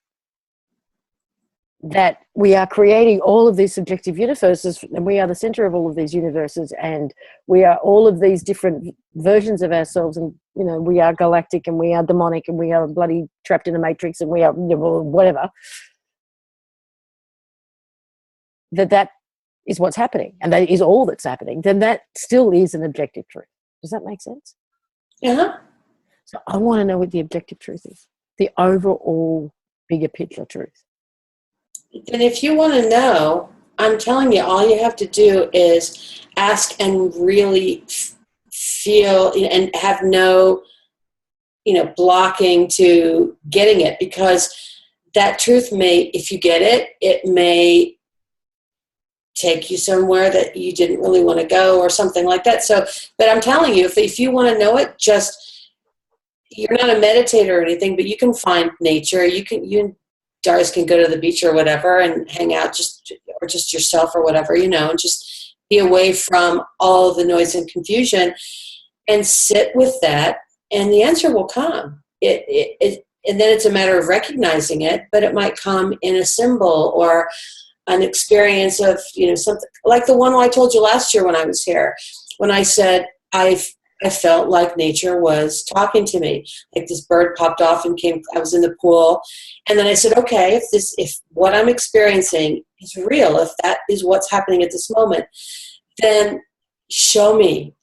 That we are creating all of these subjective universes, and we are the center of all of these universes, and we are all of these different versions of ourselves, and we are galactic, and we are demonic, and we are bloody trapped in a matrix, and we are whatever. That is what's happening, and that is all that's happening. Then that still is an objective truth. Does that make sense? Yeah. So I want to know what the objective truth is, the overall bigger picture truth. And if you want to know, I'm telling you, all you have to do is ask and really feel and have no, blocking to getting it, because that truth may, if you get it, it may take you somewhere that you didn't really want to go or something like that. So, but I'm telling you, if you want to know it, you're not a meditator or anything, but you can find nature. You and Doris can go to the beach or whatever and hang out just yourself or whatever, and just be away from all the noise and confusion and sit with that, and the answer will come. And then it's a matter of recognizing it, but it might come in a symbol or an experience of, something like the one I told you last year when I was here, when I said, I felt like nature was talking to me. Like this bird popped off and came, I was in the pool. And then I said, okay, if what I'm experiencing is real, if that is what's happening at this moment, then show me,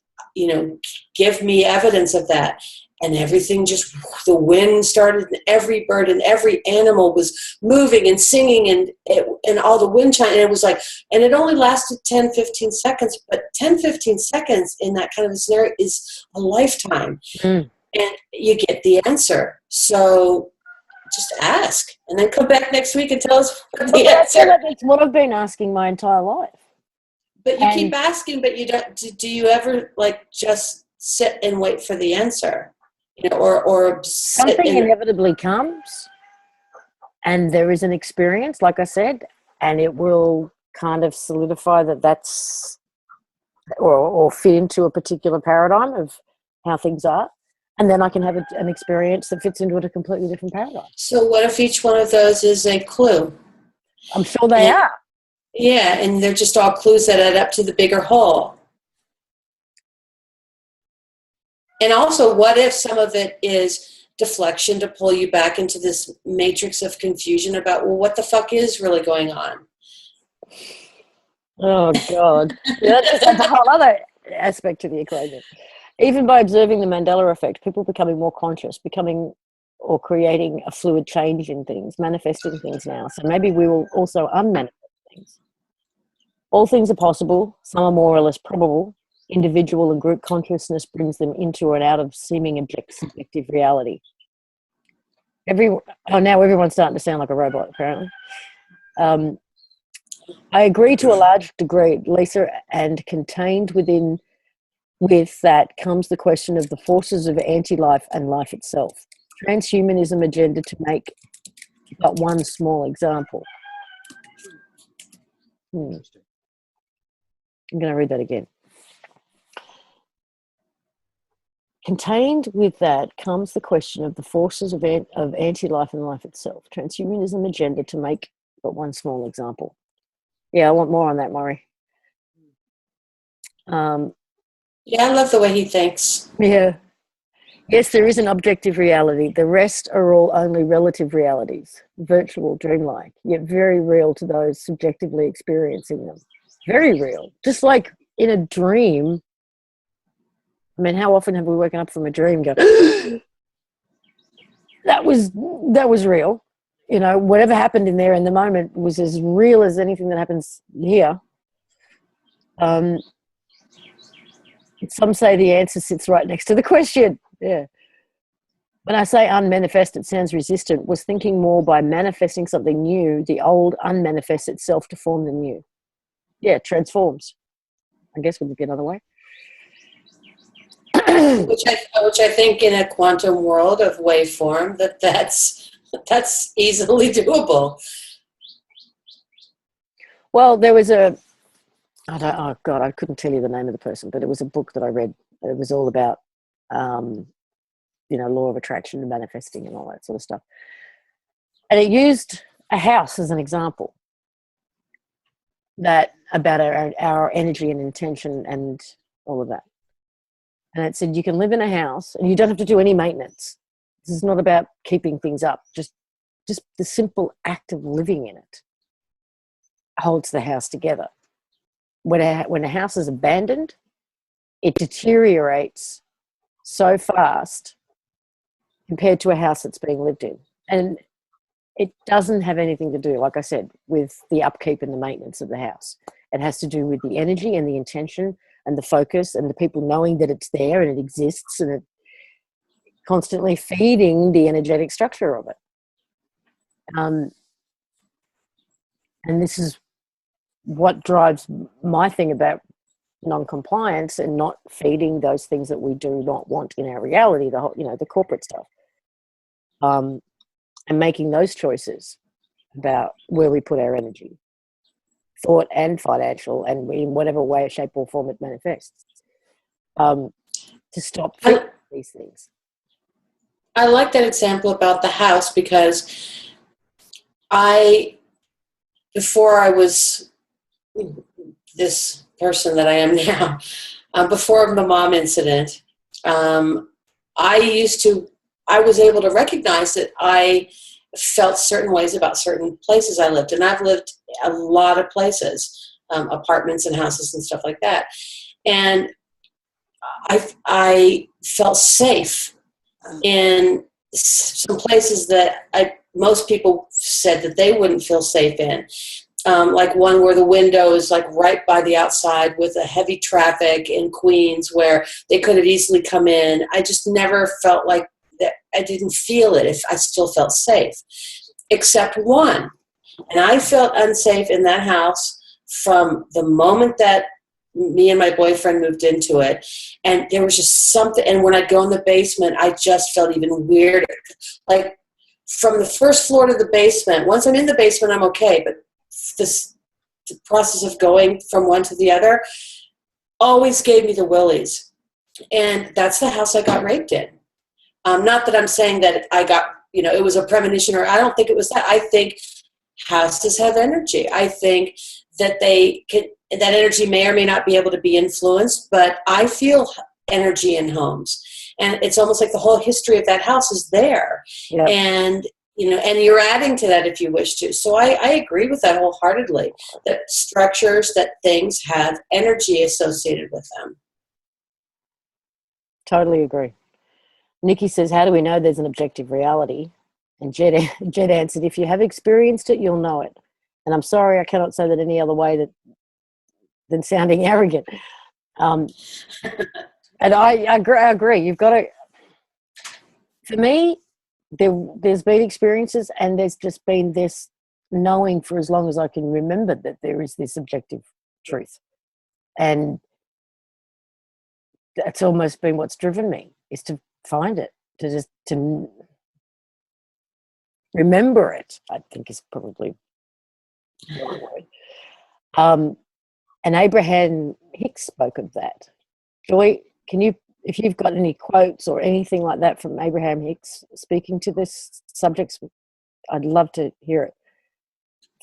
give me evidence of that. And everything the wind started, and every bird and every animal was moving and singing, and all the wind chime. And it was like, and it only lasted 10, 15 seconds, but 10, 15 seconds in that kind of a scenario is a lifetime. And you get the answer. So just ask, and then come back next week and tell us the answer. That's what I've been asking my entire life. But you keep asking, but you don't. Do you ever just sit and wait for the answer? Or something inevitably comes, and there is an experience, like I said, and it will kind of solidify that's or fit into a particular paradigm of how things are, and then I can have an experience that fits into a completely different paradigm. So what if each one of those is a clue? I'm sure they are. Yeah, and they're just all clues that add up to the bigger whole. And also, what if some of it is deflection to pull you back into this matrix of confusion about, well, what the fuck is really going on? Oh, God. That's a whole other aspect to the equation. Even by observing the Mandela effect, people becoming more conscious, becoming or creating a fluid change in things, manifesting things now. So maybe we will also unmanifest things. All things are possible. Some are more or less probable. Individual and group consciousness brings them into or out of seeming subjective reality. Now everyone's starting to sound like a robot, apparently. I agree to a large degree, Lisa, and contained with that comes the question of the forces of anti-life and life itself. Transhumanism agenda to make but one small example. I'm going to read that again. Contained with that comes the question of the forces of anti-life and life itself. Transhumanism agenda to make but one small example. Yeah, I want more on that, Maury. Yeah, I love the way he thinks. Yeah. Yes, there is an objective reality. The rest are all only relative realities, virtual, dreamlike, yet very real to those subjectively experiencing them. Very real. Just like in a dream. I mean, how often have we woken up from a dream and go, that was real. Whatever happened in there in the moment was as real as anything that happens here. Some say the answer sits right next to the question. Yeah. When I say unmanifest, it sounds resistant. Was thinking more by manifesting something new, the old unmanifests itself to form the new. Yeah, it transforms. I guess would be another way. which I think in a quantum world of waveform that's easily doable. Well, there was oh God, I couldn't tell you the name of the person, but it was a book that I read. It was all about, law of attraction and manifesting and all that sort of stuff. And it used a house as an example that about our energy and intention and all of that. And it said you can live in a house and you don't have to do any maintenance. This is not about keeping things up. Just the simple act of living in it holds the house together. When a house is abandoned, it deteriorates so fast compared to a house that's being lived in. And it doesn't have anything to do, like I said, with the upkeep and the maintenance of the house. It has to do with the energy and the intention and the focus and the people knowing that it's there and it exists and it constantly feeding the energetic structure of it. And this is what drives my thing about non-compliance and not feeding those things that we do not want in our reality, the whole, the corporate stuff, and making those choices about where we put our energy, thought and financial, and in whatever way, shape or form it manifests, to stop these things. I like that example about the house because before I was this person that I am now, before the mom incident, I was able to recognize that I felt certain ways about certain places I lived. And I've lived a lot of places, apartments and houses and stuff like that. And I felt safe in some places that most people said that they wouldn't feel safe in. Like one where the window is like right by the outside with a heavy traffic in Queens where they could have easily come in. I just never felt like that. I didn't feel it. If I still felt safe, except one. And I felt unsafe in that house from the moment that me and my boyfriend moved into it. And there was just something, and when I'd go in the basement, I just felt even weirder. Like from the first floor to the basement, once I'm in the basement, I'm okay. But the process of going from one to the other always gave me the willies. And that's the house I got raped in. Not that I'm saying that I got, it was a premonition, or I don't think it was that. I think houses have energy. I think that that energy may or may not be able to be influenced, but I feel energy in homes. And it's almost like the whole history of that house is there. Yep. And you're adding to that if you wish to. So I agree with that wholeheartedly, that structures, that things have energy associated with them. Totally agree. Nikki says, how do we know there's an objective reality? And Jed answered, if you have experienced it, you'll know it. And I'm sorry, I cannot say that any other way than sounding arrogant. And I agree. You've got to, for me, there's been experiences, and there's just been this knowing for as long as I can remember that there is this objective truth. And that's almost been what's driven me, is to find it, to remember it, I think is probably the wrong word. And Abraham Hicks spoke of that. Joy, if you've got any quotes or anything like that from Abraham Hicks speaking to this subject, I'd love to hear it.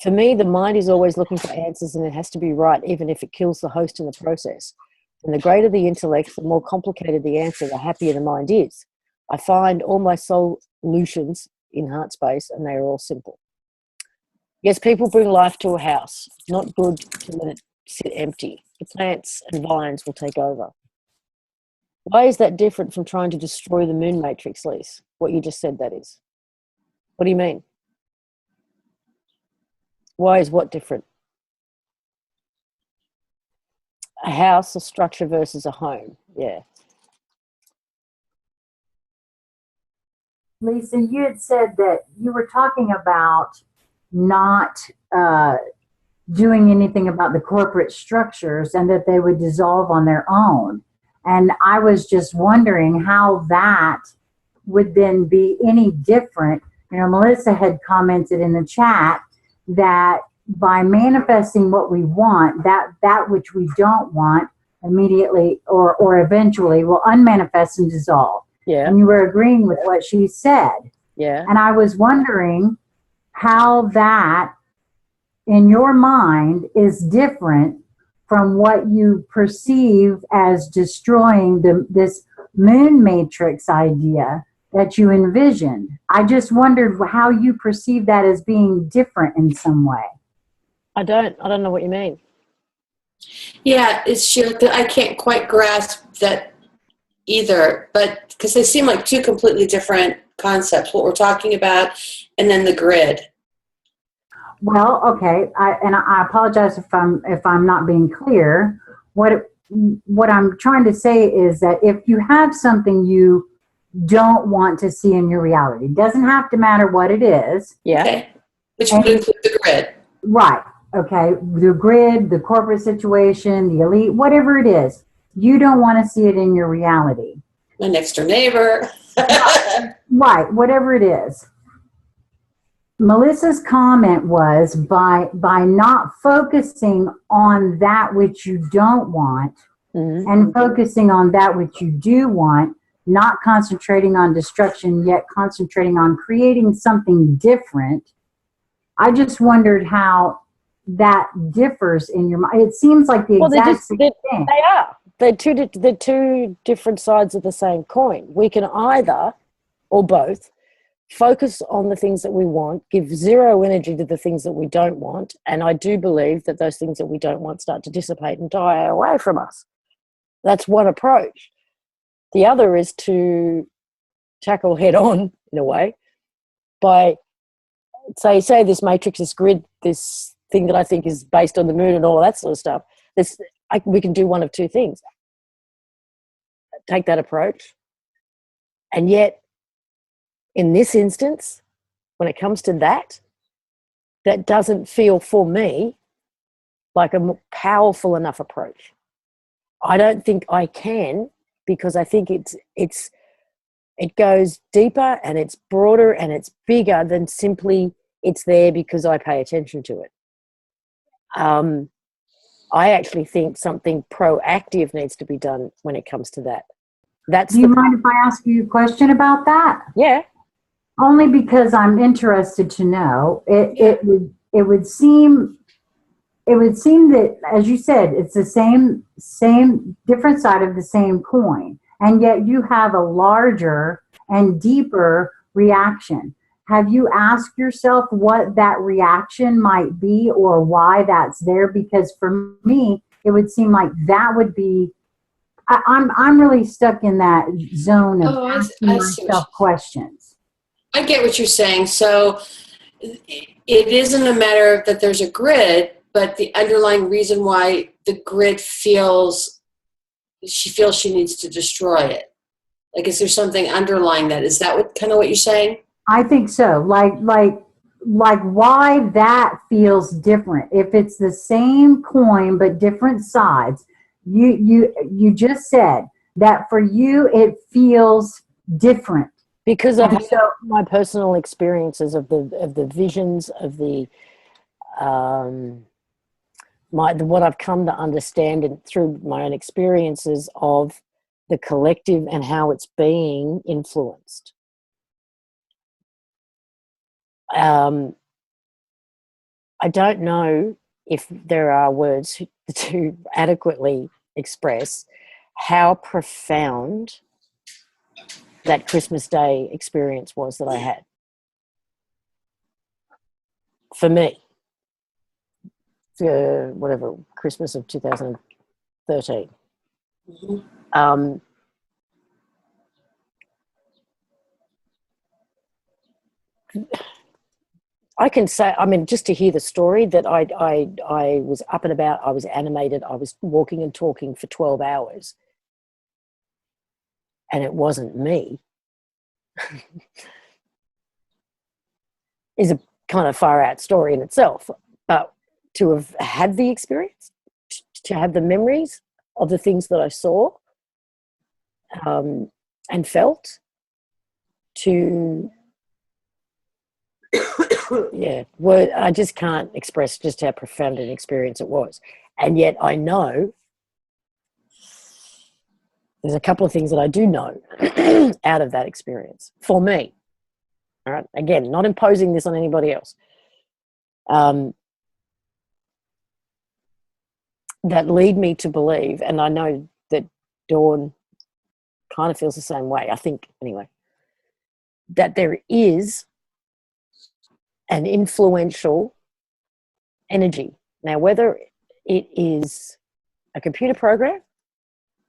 For me, the mind is always looking for answers, and it has to be right, even if it kills the host in the process. And the greater the intellect, the more complicated the answer, the happier the mind is. I find all my solutions in heart space, and they are all simple. Yes, people bring life to a house. It's not good to let it sit empty. The plants and vines will take over. Why is that different from trying to destroy the moon matrix, Lise? What you just said, that is. What do you mean? Why is what different? A house, a structure versus a home. Yeah. Lisa, you had said that you were talking about not doing anything about the corporate structures and that they would dissolve on their own. And I was just wondering how that would then be any different. Melissa had commented in the chat that by manifesting what we want, that which we don't want immediately or eventually will unmanifest and dissolve. Yeah. And you were agreeing with what she said. Yeah. And I was wondering how that in your mind is different from what you perceive as destroying this moon matrix idea that you envisioned. I just wondered how you perceive that as being different in some way. I don't know what you mean. Yeah, it's true. I can't quite grasp that either, but because they seem like two completely different concepts, what we're talking about, and then the grid. Well, okay, I apologize if I'm not being clear. What I'm trying to say is that if you have something you don't want to see in your reality, it doesn't have to matter what it is. Yeah. Okay. Which would include the grid. Right. Okay. The grid, the corporate situation, the elite, whatever it is, you don't want to see it in your reality. My next door neighbor. Right. Whatever it is. Melissa's comment was by not focusing on that which you don't want and focusing on that which you do want, not concentrating on destruction, yet concentrating on creating something different. I just wondered how that differs in your mind. It seems like the exact same thing. They are. They're two different sides of the same coin. We can either, or both, focus on the things that we want, give zero energy to the things that we don't want, and I do believe that those things that we don't want start to dissipate and die away from us. That's one approach. The other is to tackle head on, in a way, by say this matrix, this grid, this thing that I think is based on the moon and all of that sort of stuff. We can do one of two things. Take that approach, and yet in this instance, when it comes to that doesn't feel for me like a powerful enough approach. I don't think I can, because I think it goes deeper and it's broader and it's bigger than simply it's there because I pay attention to it. I actually think something proactive needs to be done when it comes to that. Do you mind if I ask you a question about that? Yeah. Only because I'm interested to know. It would seem that, as you said, it's the same different side of the same coin, and yet you have a larger and deeper reaction. Have you asked yourself what that reaction might be or why that's there? Because for me, it would seem like that would be. I'm really stuck in that zone of asking myself questions. I get what you're saying. So it isn't a matter that there's a grid, but the underlying reason why the grid feels she needs to destroy it. Like, is there something underlying that? Is that what you're saying? I think so. Like why that feels different. If it's the same coin but different sides, you just said that for you it feels different. Because of my personal experiences of the visions of what I've come to understand and through my own experiences of the collective and how it's being influenced. I don't know if there are words to adequately express how profound that Christmas Day experience was that I had. For me, whatever, Christmas of 2013. Mm-hmm. I can say, I mean, just to hear the story that I was up and about, I was animated, I was walking and talking for 12 hours. And it wasn't me, is a kind of far out story in itself. But to have had the experience, to have the memories of the things that I saw and felt, I just can't express just how profound an experience it was. And yet I know there's a couple of things that I do know out of that experience for me. All right. Again, not imposing this on anybody else. that lead me to believe, and I know that Dawn kind of feels the same way, I think anyway, that there is an influential energy. Now, whether it is a computer program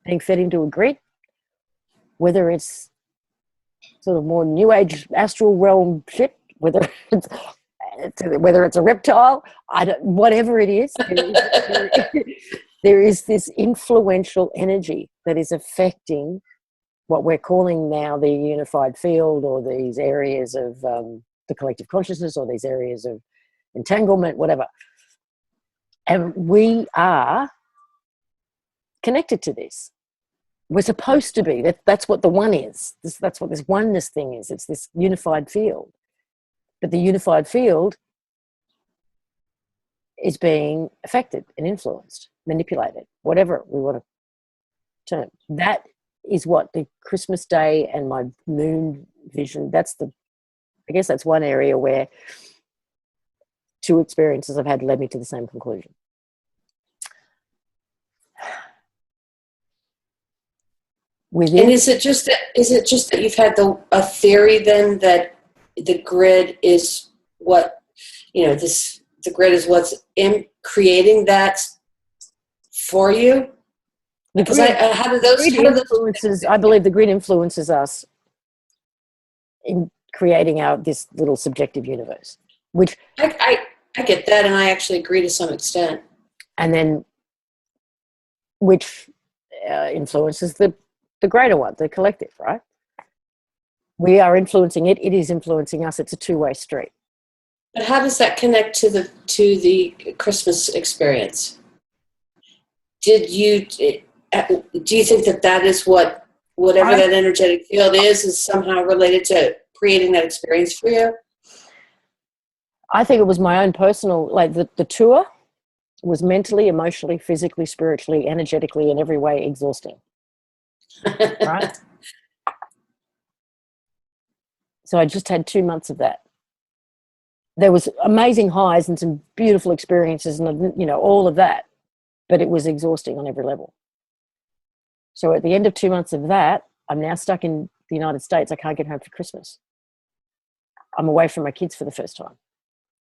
being fed into a grid, whether it's sort of more new age astral realm shit, whether it's a reptile, whatever it is, there is this influential energy that is affecting what we're calling now the unified field, or these areas of the collective consciousness, or these areas of entanglement, whatever. And we are connected to this. We're supposed to be. That's what the one is. That's what this oneness thing is. It's this unified field. But the unified field is being affected and influenced, manipulated, whatever we want to term. That is what the Christmas Day and my moon vision, I guess that's one area where two experiences I've had led me to the same conclusion. And is it just that you've had a theory then that the grid is what, the grid is what's creating that for you? Because I believe the grid influences us in creating this little subjective universe, which I get that, and I actually agree to some extent. And then, which influences the greater one, the collective, right? We are influencing it. It is influencing us. It's a two-way street. But how does that connect to the Christmas experience? Do you think that is whatever that energetic field is somehow related to creating that experience for you? I think it was my own personal, like the tour was mentally, emotionally, physically, spiritually, energetically, in every way exhausting. Right? So I just had 2 months of that. There was amazing highs and some beautiful experiences and, all of that, but it was exhausting on every level. So at the end of 2 months of that, I'm now stuck in the United States. I can't get home for Christmas. I'm away from my kids for the first time.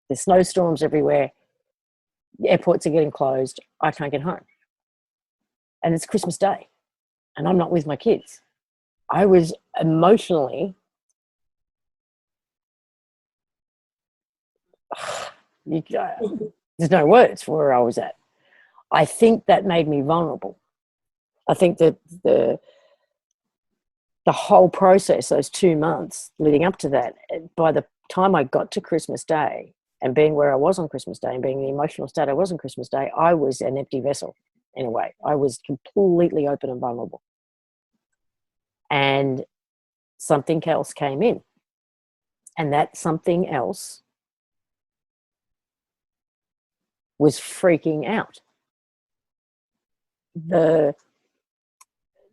There's snowstorms everywhere. The airports are getting closed. I can't get home. And it's Christmas Day, and I'm not with my kids. I was emotionally, there's no words for where I was at. I think that made me vulnerable. I think that the whole process, those 2 months leading up to that, by the time I got to Christmas Day and being where I was on Christmas Day and being the emotional state I was on Christmas Day, I was an empty vessel in a way. I was completely open and vulnerable. And something else came in. And that something else was freaking out. The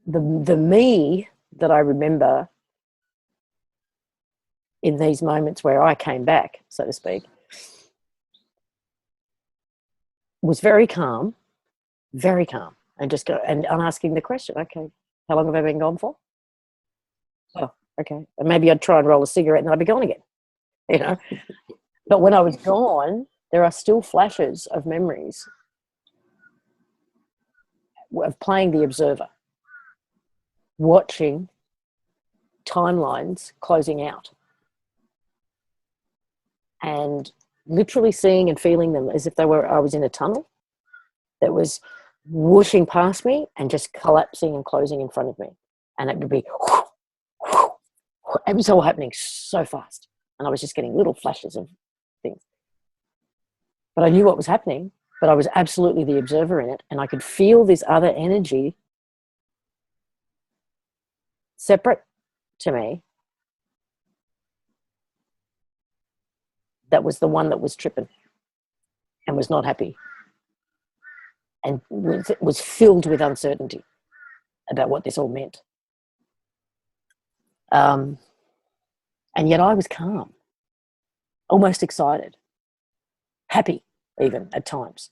me that I remember in these moments where I came back, so to speak, was very calm, and just and asking the question, okay, how long have I been gone for? Oh, okay. And maybe I'd try and roll a cigarette and then I'd be gone again, But when I was gone, there are still flashes of memories of playing the observer, watching timelines closing out, and literally seeing and feeling them as if I was in a tunnel that was whooshing past me and just collapsing and closing in front of me. And it would be, it was all happening so fast. And I was just getting little flashes of things. But I knew what was happening, but I was absolutely the observer in it. And I could feel this other energy separate to me. That was the one that was tripping and was not happy and was filled with uncertainty about what this all meant. And yet I was calm, almost excited. happy even at times,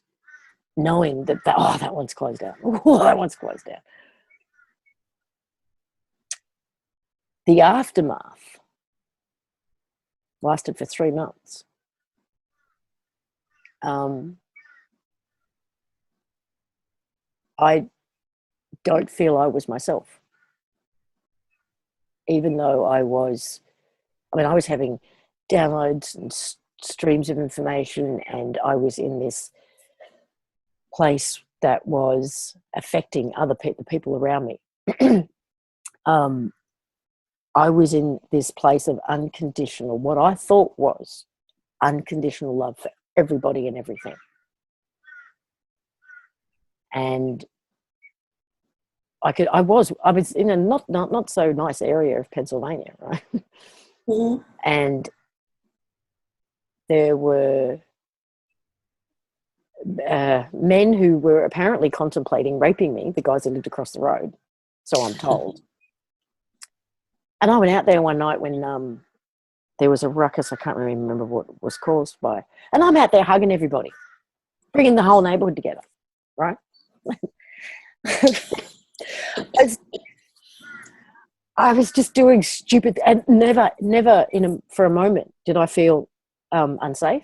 knowing that, oh, that one's closed down. Oh, that one's closed down. The aftermath lasted for 3 months. I don't feel I was myself, even though I was having downloads and streams of information, and I was in this place that was affecting other people, the people around me. I was in this place of unconditional, what I thought was unconditional love for everybody and everything. And I was in a not so nice area of Pennsylvania, right? Mm-hmm. And there were men who were apparently contemplating raping me, the guys that lived across the road, so I'm told. And I went out there one night when there was a ruckus. I can't remember what it was caused by. And I'm out there hugging everybody, bringing the whole neighborhood together, right? I was just doing stupid, and never for a moment did I feel unsafe.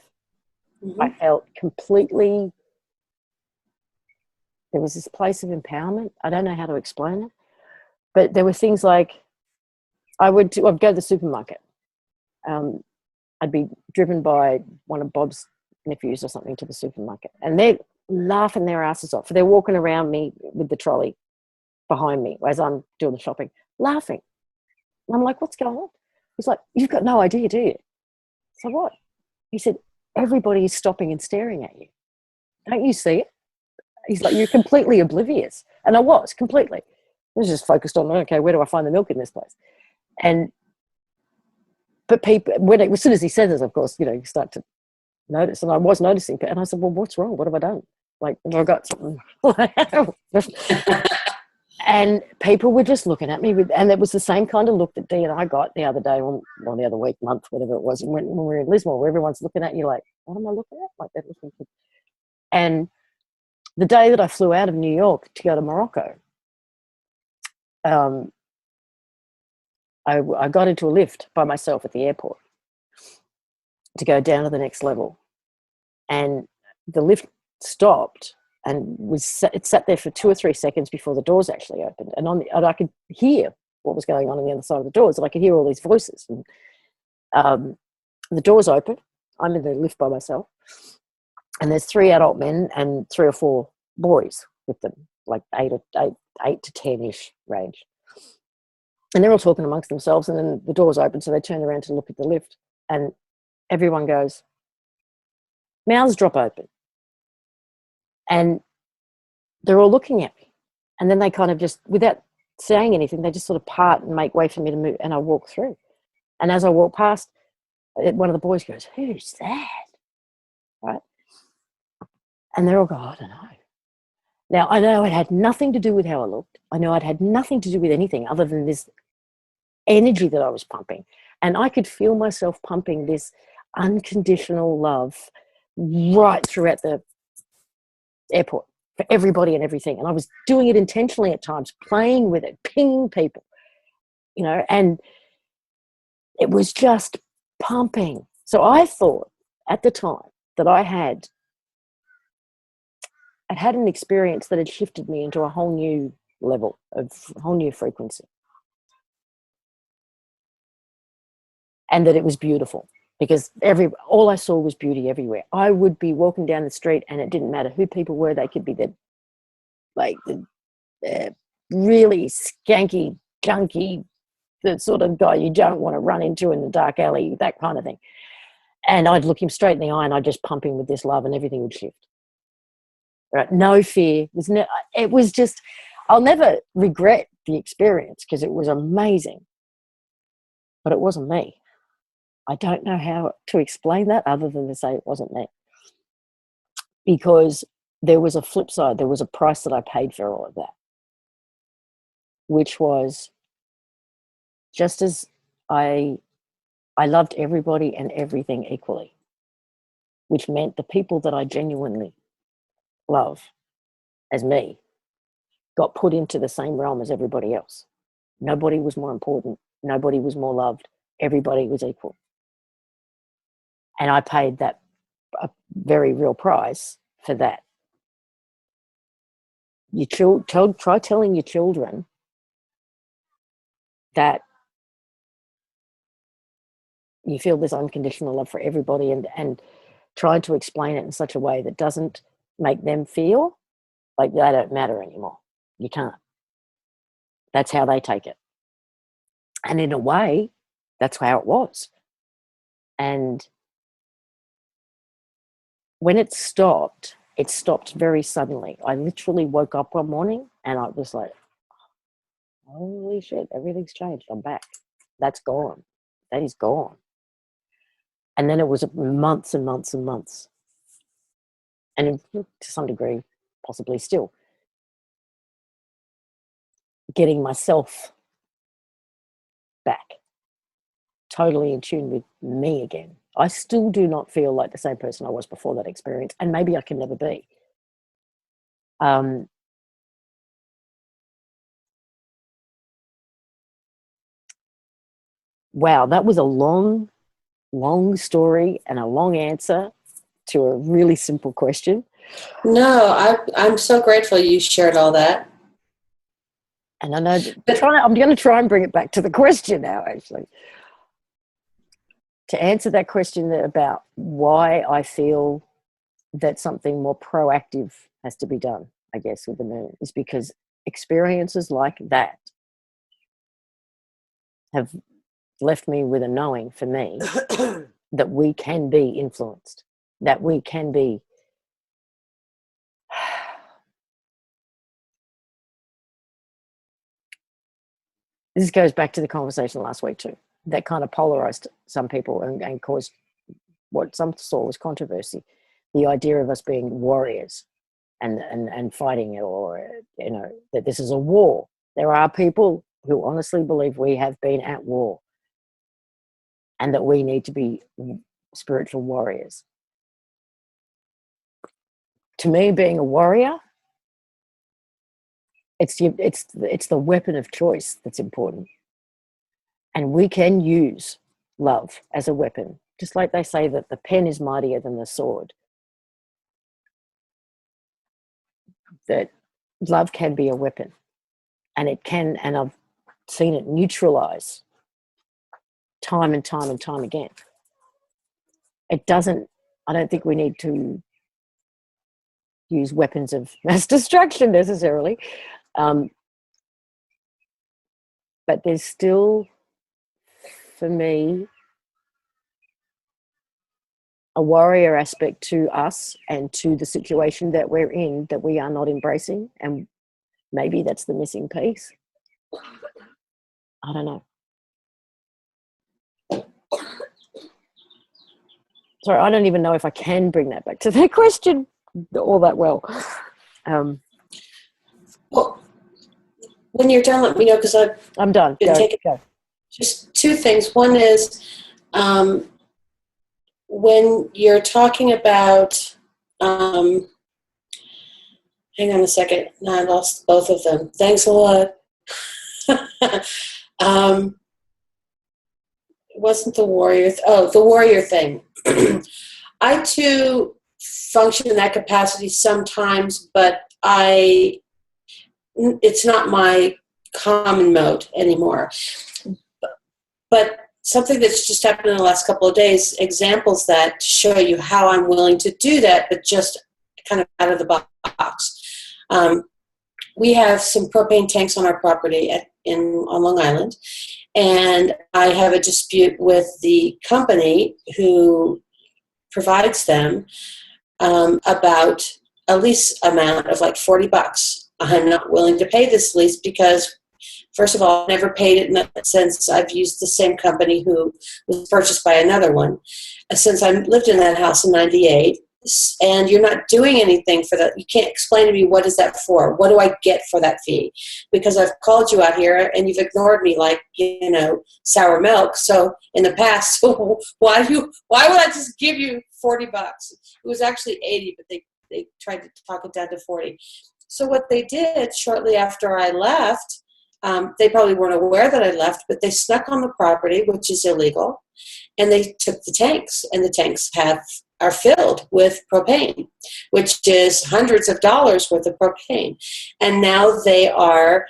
Mm-hmm. I felt completely, there was this place of empowerment. I don't know how to explain it, but there were things like I'd go to the supermarket. I'd be driven by one of Bob's nephews or something to the supermarket, and they're laughing their asses off. They're walking around me with the trolley behind me as I'm doing the shopping, laughing. And I'm like, what's going on? He's like, you've got no idea, do you? So what? He said, everybody is stopping and staring at you. Don't you see it? He's like, you're completely oblivious. And I was completely. I was just focused on, okay, where do I find the milk in this place? But people, as soon as he said this, of course, you start to notice. And I was noticing. And I said, well, what's wrong? What have I done? Like, have I got something? And people were just looking at me and it was the same kind of look that Dee and I got the other day, the other week, month, whatever it was, when we were in Lismore, where everyone's looking at you like, what am I looking at? Like that. And the day that I flew out of New York to go to Morocco, I got into a lift by myself at the airport to go down to the next level. And the lift stopped and it sat there for 2 or 3 seconds before the doors actually opened. And I could hear what was going on the other side of the doors, and I could hear all these voices. And the doors opened. I'm in the lift by myself, and there's 3 adult men and 3 or 4 boys with them, like 8 to 10-ish range. And they're all talking amongst themselves, and then the doors open, so they turn around to look at the lift, and everyone goes, mouths drop open. And they're all looking at me. And then they kind of just, without saying anything, they just sort of part and make way for me to move, and I walk through. And as I walk past, one of the boys goes, who's that? Right? And they're all going, I don't know. Now, I know it had nothing to do with how I looked. I know it had nothing to do with anything other than this energy that I was pumping. And I could feel myself pumping this unconditional love right throughout the airport for everybody and everything. And I was doing it intentionally at times, playing with it, pinging people, and it was just pumping. So I thought at the time that I'd had an experience that had shifted me into a whole new level, of a whole new frequency. And that it was beautiful, because all I saw was beauty everywhere. I would be walking down the street and it didn't matter who people were. They could be the really skanky, junky, the sort of guy you don't want to run into in the dark alley, that kind of thing. And I'd look him straight in the eye and I'd just pump him with this love and everything would shift. Right? No fear. It was just, I'll never regret the experience because it was amazing. But it wasn't me. I don't know how to explain that other than to say it wasn't me. Because there was a flip side. There was a price that I paid for all of that, which was just as I loved everybody and everything equally. which meant the people that I genuinely love as me got put into the same realm as everybody else. Nobody was more important. Nobody was more loved. Everybody was equal. And I paid that a very real price for that. Try telling your children that you feel this unconditional love for everybody, and trying to explain it in such a way that doesn't make them feel like they don't matter anymore. You can't. That's how they take it. And in a way, that's how it was. And when it stopped very suddenly. I literally woke up one morning and I was like, holy shit, everything's changed. I'm back. That's gone. That is gone. And then it was months and months and months. And to some degree, possibly still, getting myself back, totally in tune with me again. I still do not feel like the same person I was before that experience, and maybe I can never be. Wow, that was a long story and a long answer to a really simple question. No, I'm so grateful you shared all that. And I know I'm going to try and bring it back to the question now, actually. To answer that question about why I feel that something more proactive has to be done, I guess, with the moon, is because experiences like that have left me with a knowing for me that we can be influenced, that we can be this goes back to the conversation last week too, that kind of polarized some people and caused what some saw was controversy. The idea of us being warriors and fighting it, or, you know, that this is a war. There are people who honestly believe we have been at war and that we need to be spiritual warriors. To me, being a warrior, it's the weapon of choice that's important. And we can use love as a weapon, just like they say that the pen is mightier than the sword. That love can be a weapon, and it can, and I've seen it neutralize time and time and time again. It doesn't, I don't think we need to use weapons of mass destruction necessarily. But there's still, for me, a warrior aspect to us and to the situation that we're in that we are not embracing. And maybe that's the missing piece. I don't know. Sorry, I don't even know if I can bring that back to that question all that well. Well, when you're done, let me know, because I'm done. Go. Just two things. One is when you're talking about, hang on a second. No, I lost both of them. Thanks a lot. It wasn't the warrior. The warrior thing. I too function in that capacity sometimes, but it's not my common mode anymore. But something that's just happened in the last couple of days, examples that to show you how I'm willing to do that, but just kind of out of the box. We have some propane tanks on our property on Long Island, and I have a dispute with the company who provides them about a lease amount of like $40. I'm not willing to pay this lease because, first of all, I've never paid it since I've used the same company who was purchased by another one. Since I lived in that house in '98, and you're not doing anything for that. You can't explain to me, what is that for? What do I get for that fee? Because I've called you out here and you've ignored me like, sour milk. So in the past, so why would I just give you $40? It was actually 80, but they tried to talk it down to 40. So what they did shortly after I left, they probably weren't aware that I left, but they snuck on the property, which is illegal, and they took the tanks, and the tanks are filled with propane, which is hundreds of dollars worth of propane. And now they are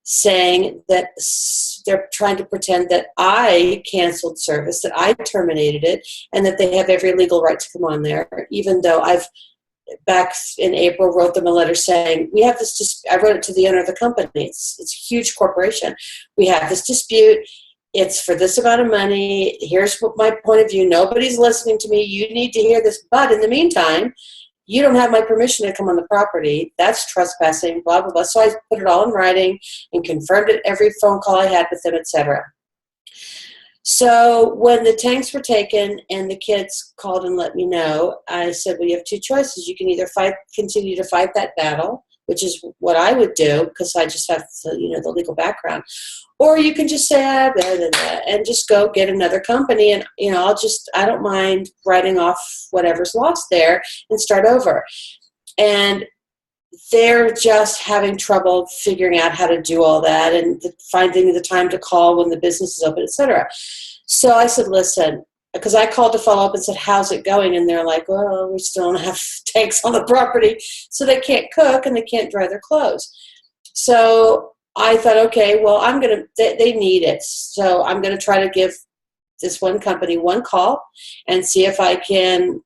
saying that they're trying to pretend that I canceled service, that I terminated it, and that they have every legal right to come on there, even though I've, back in April, wrote them a letter saying, we have this, I wrote it to the owner of the company. It's a huge corporation. We have this dispute. It's for this amount of money. Here's what my point of view. Nobody's listening to me. You need to hear this. But in the meantime, you don't have my permission to come on the property. That's trespassing, blah, blah, blah. So I put it all in writing and confirmed it every phone call I had with them, etc. So when the tanks were taken and the kids called and let me know, I said, well, you have two choices. You can either continue to fight that battle, which is what I would do because I just have the legal background, or you can just say, and just go get another company. And, I don't mind writing off whatever's lost there and start over. And they're just having trouble figuring out how to do all that and finding the time to call when the business is open, etc. So I said, listen, because I called to follow up and said, how's it going? And they're like, well, we still don't have tanks on the property, so they can't cook and they can't dry their clothes. So I thought, okay, well, they need it. So I'm going to try to give this one company one call and see if I can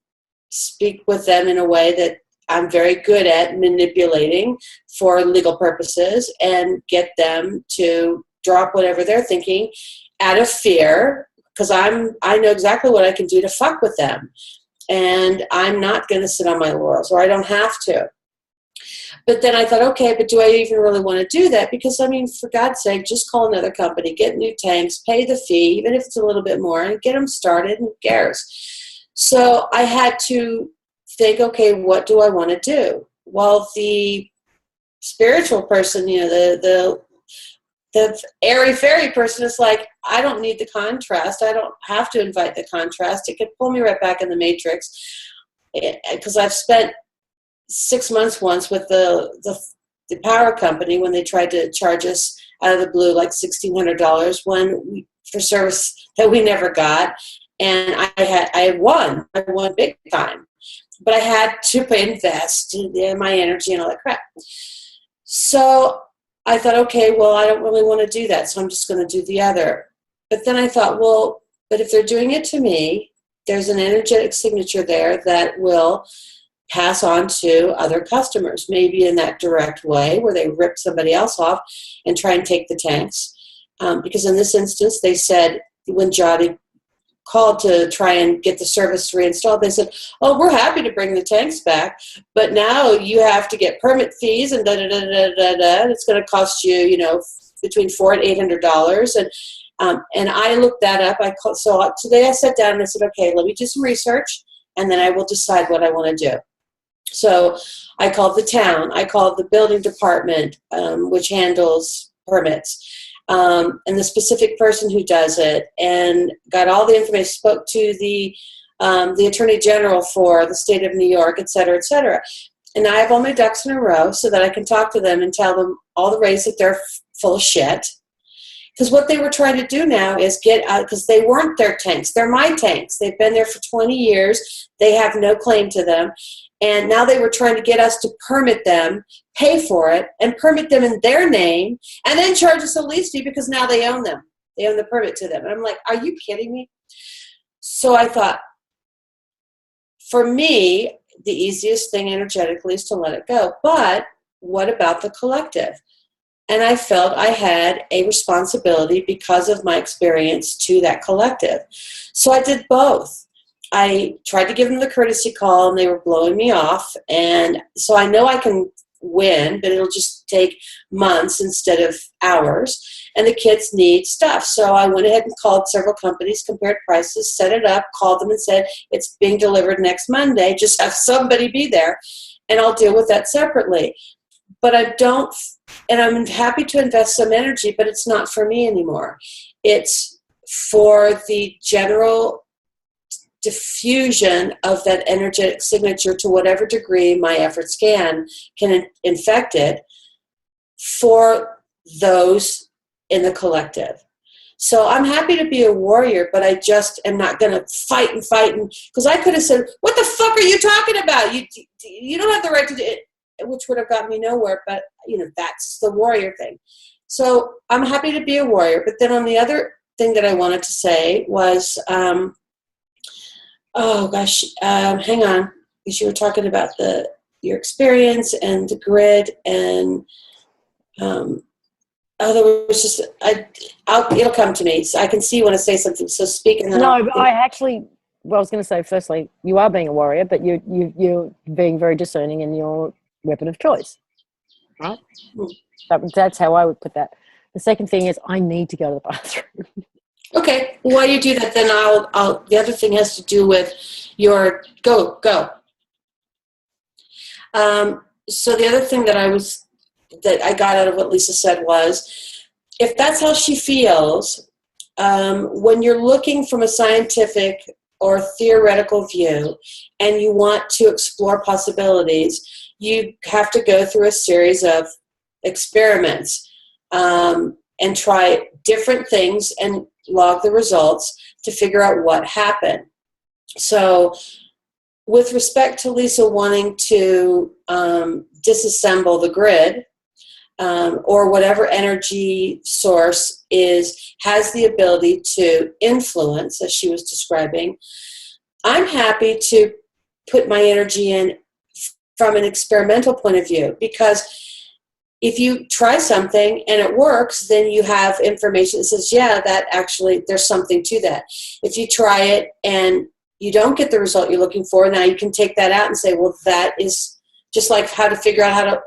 speak with them in a way that I'm very good at manipulating for legal purposes and get them to drop whatever they're thinking out of fear, because I know exactly what I can do to fuck with them. And I'm not going to sit on my laurels, or I don't have to. But then I thought, okay, but do I even really want to do that? Because, for God's sake, just call another company, get new tanks, pay the fee, even if it's a little bit more, and get them started, and who cares? So I had to think, okay, what do I want to do? Well, the spiritual person, the airy-fairy person is like, I don't need the contrast. I don't have to invite the contrast. It could pull me right back in the matrix, because I've spent 6 months once with the power company when they tried to charge us out of the blue like $1,600 for service that we never got, and I won big time, but I had to invest in my energy and all that crap. So I thought, okay, well, I don't really want to do that, so I'm just going to do the other. But then I thought, well, but if they're doing it to me, there's an energetic signature there that will pass on to other customers, maybe in that direct way where they rip somebody else off and try and take the tanks. Because in this instance, they said when Johnny called to try and get the service reinstalled, they said, oh, we're happy to bring the tanks back, but now you have to get permit fees and da-da-da-da-da-da. It's going to cost you, between $400 and $800. And I looked that up. So today I sat down and I said, okay, let me do some research, and then I will decide what I want to do. So I called the town. I called the building department, which handles permits, and the specific person who does it, and got all the information, spoke to the Attorney General for the state of New York, et cetera, et cetera. And I have all my ducks in a row so that I can talk to them and tell them all the ways that they're full of shit. Because what they were trying to do now is get out, because they weren't their tanks. They're my tanks. They've been there for 20 years. They have no claim to them. And now they were trying to get us to permit them, pay for it, and permit them in their name, and then charge us a lease fee because now they own them. They own the permit to them. And I'm like, are you kidding me? So I thought, for me, the easiest thing energetically is to let it go. But what about the collective? And I felt I had a responsibility because of my experience to that collective. So I did both. I tried to give them the courtesy call, and they were blowing me off. And so I know I can win, but it'll just take months instead of hours. And the kids need stuff. So I went ahead and called several companies, compared prices, set it up, called them and said, it's being delivered next Monday. Just have somebody be there, and I'll deal with that separately. But I don't, and I'm happy to invest some energy, but it's not for me anymore. It's for the general diffusion of that energetic signature to whatever degree my efforts can infect it for those in the collective. So I'm happy to be a warrior, but I just am not going to fight and because I could have said, what the fuck are you talking about? You don't have the right to do it, which would have gotten me nowhere, but that's the warrior thing. So I'm happy to be a warrior. But then on the other thing that I wanted to say was, hang on, because you were talking about your experience and the grid, and there was just it'll come to me. So I can see when I say something. So speak. And then No, but I was going to say, firstly, you are being a warrior, but you're being very discerning in your weapon of choice, right? That's how I would put that. The second thing is, I need to go to the bathroom. Okay, well, while you do that, then I'll. The other thing has to do with your go. So the other thing that I got out of what Lisa said was, if that's how she feels, when you're looking from a scientific or theoretical view, and you want to explore possibilities, you have to go through a series of experiments and try different things and log the results to figure out what happened. So with respect to Lisa wanting to disassemble the grid, or whatever energy source has the ability to influence, as she was describing, I'm happy to put my energy in from an experimental point of view, because if you try something and it works, then you have information that says, yeah, that actually, there's something to that. If you try it and you don't get the result you're looking for, now you can take that out and say, well, that is just like how to figure out how to,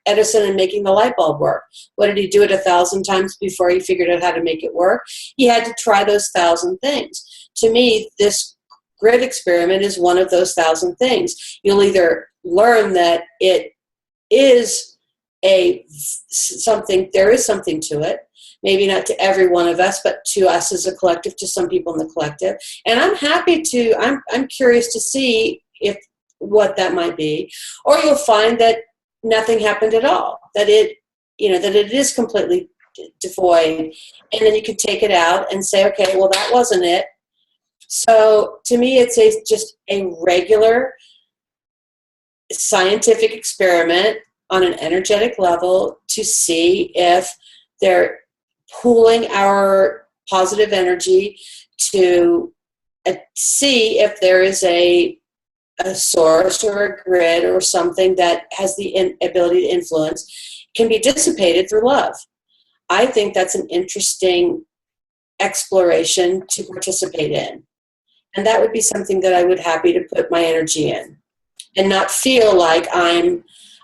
Edison and making the light bulb work. What did he do it 1,000 times before he figured out how to make it work? He had to try those 1,000 things. To me, this grid experiment is one of those 1,000 things. You'll either learn that it is there is something to it, maybe not to every one of us, but to us as a collective, to some people in the collective. And I'm curious to see what that might be. Or you'll find that nothing happened at all, that it is completely devoid, and then you can take it out and say, okay, well, that wasn't it. So to me, it's just a regular scientific experiment on an energetic level to see if they're pooling our positive energy to see if there is a source or a grid or something that has the ability to influence, can be dissipated through love. I think that's an interesting exploration to participate in. And that would be something that I would happy to put my energy in and not feel like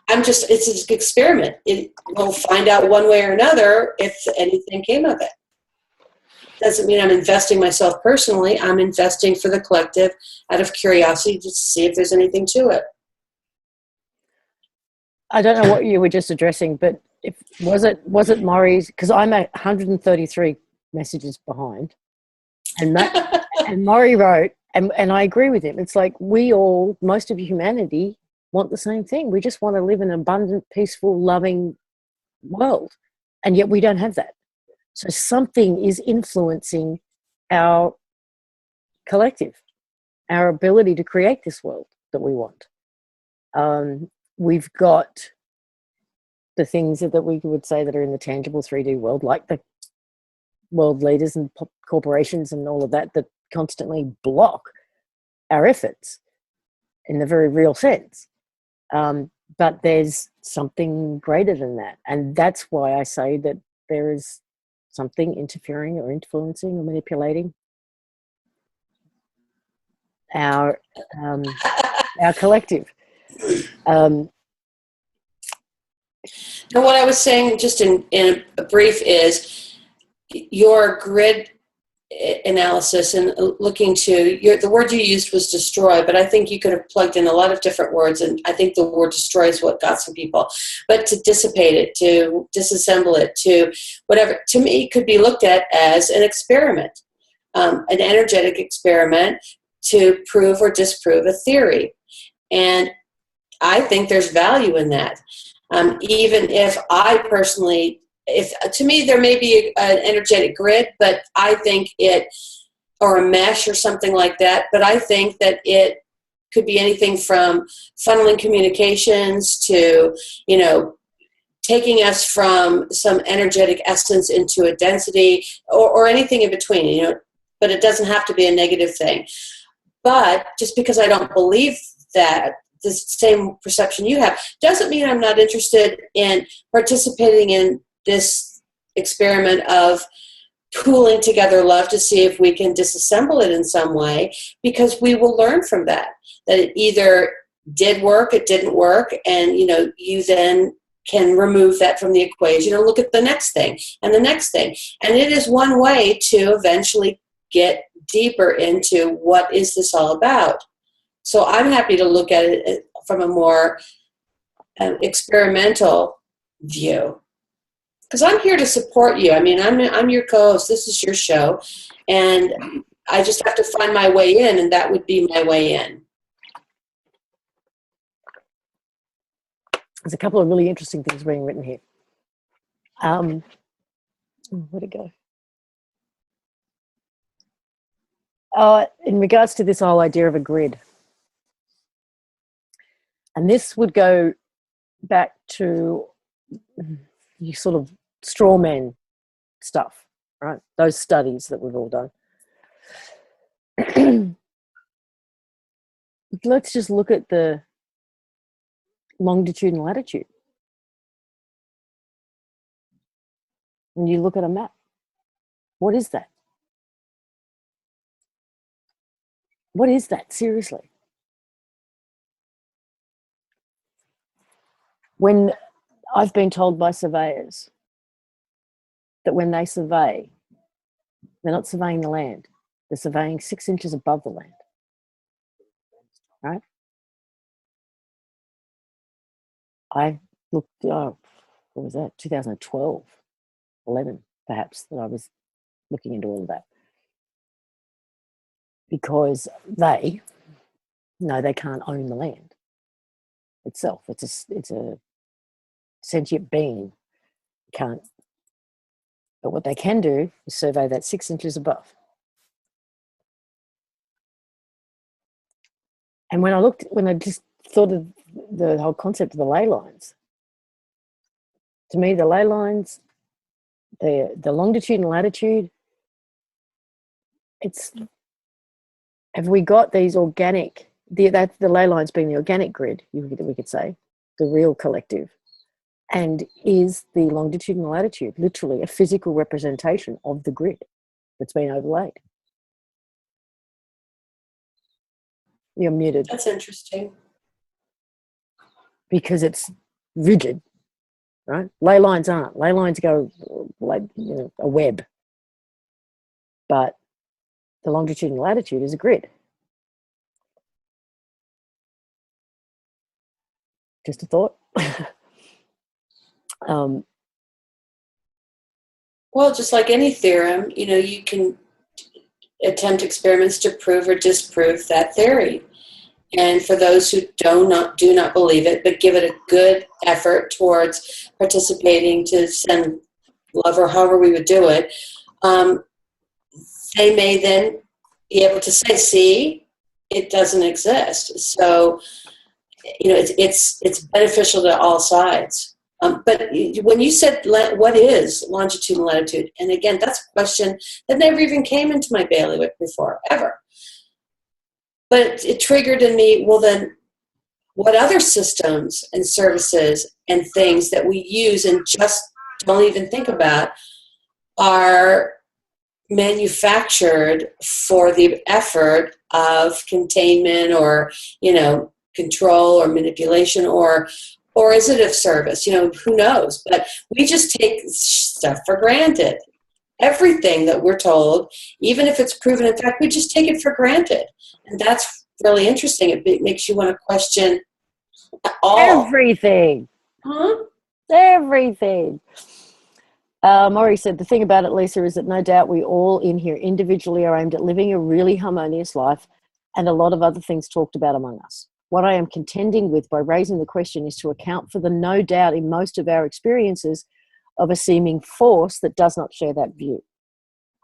it's an experiment. We'll find out one way or another if anything came of it. Doesn't mean I'm investing myself personally. I'm investing for the collective out of curiosity to see if there's anything to it. I don't know what you were just addressing, but was it Maury's? Because I'm at 133 messages behind, and and Maury wrote, and I agree with him. It's like most of humanity want the same thing. We just want to live in an abundant, peaceful, loving world, and yet we don't have that. So something is influencing our collective, our ability to create this world that we want. We've got the things that we would say that are in the tangible 3D world, like the world leaders and corporations and all of that constantly block our efforts in the very real sense. But there's something greater than that. And that's why I say that there is something interfering or influencing or manipulating our collective. And what I was saying, just in a brief, is your grid analysis and looking to the word you used was destroy, but I think you could have plugged in a lot of different words, and I think the word destroy is what got some people. But to dissipate it, to disassemble it, to whatever, to me, could be looked at as an experiment, an energetic experiment to prove or disprove a theory. And I think there's value in that. Even if I personally, to me there may be an energetic grid, but I think or a mesh or something like that, but I think that it could be anything from funneling communications to, taking us from some energetic essence into a density or anything in between, but it doesn't have to be a negative thing. But just because I don't believe that, the same perception you have, doesn't mean I'm not interested in participating in this experiment of pooling together love to see if we can disassemble it in some way, because we will learn from that it either did work, it didn't work, and you then can remove that from the equation and look at the next thing and the next thing. And it is one way to eventually get deeper into what is this all about. So I'm happy to look at it from a more experimental view, because I'm here to support you. I mean, I'm your co-host. This is your show, and I just have to find my way in, and that would be my way in. There's a couple of really interesting things being written here. Where'd it go? In regards to this whole idea of a grid, and this would go back to you sort of straw man stuff, right? Those studies that we've all done. Let's just look at the longitude and latitude. When you look at a map, what is that? What is that, seriously? When I've been told by surveyors that when they survey, they're not surveying the land, they're surveying 6 inches above the land, right? I looked, what was that, 2012, 11 perhaps, that I was looking into all of that. Because they can't own the land itself. It's a sentient being. Can't. But what they can do is survey that 6 inches above. And when I just thought of the whole concept of the ley lines, to me the ley lines, the longitude and latitude, have we got these organic, the ley lines being the organic grid, we could say, the real collective, and is the longitude and latitude literally a physical representation of the grid that's been overlaid? You're muted. That's interesting. Because it's rigid, right? Ley lines aren't. Ley lines go like a web. But the longitude and latitude is a grid. Just a thought. Well, just like any theorem, you can attempt experiments to prove or disprove that theory. And for those who do not believe it, but give it a good effort towards participating to send love or however we would do it, they may then be able to say, see, it doesn't exist. So, it's beneficial to all sides. But when you said, what is longitude and latitude? And again, that's a question that never even came into my bailiwick before, ever. But it triggered in me, well then, what other systems and services and things that we use and just don't even think about are manufactured for the effort of containment or, control or manipulation or Or is it of service? Who knows? But we just take stuff for granted. Everything that we're told, even if it's proven in fact, we just take it for granted. And that's really interesting. It makes you want to question all. Everything. Huh? Everything. Maury said, the thing about it, Lisa, is that no doubt we all in here individually are aimed at living a really harmonious life and a lot of other things talked about among us. What I am contending with by raising the question is to account for the no doubt in most of our experiences of a seeming force that does not share that view.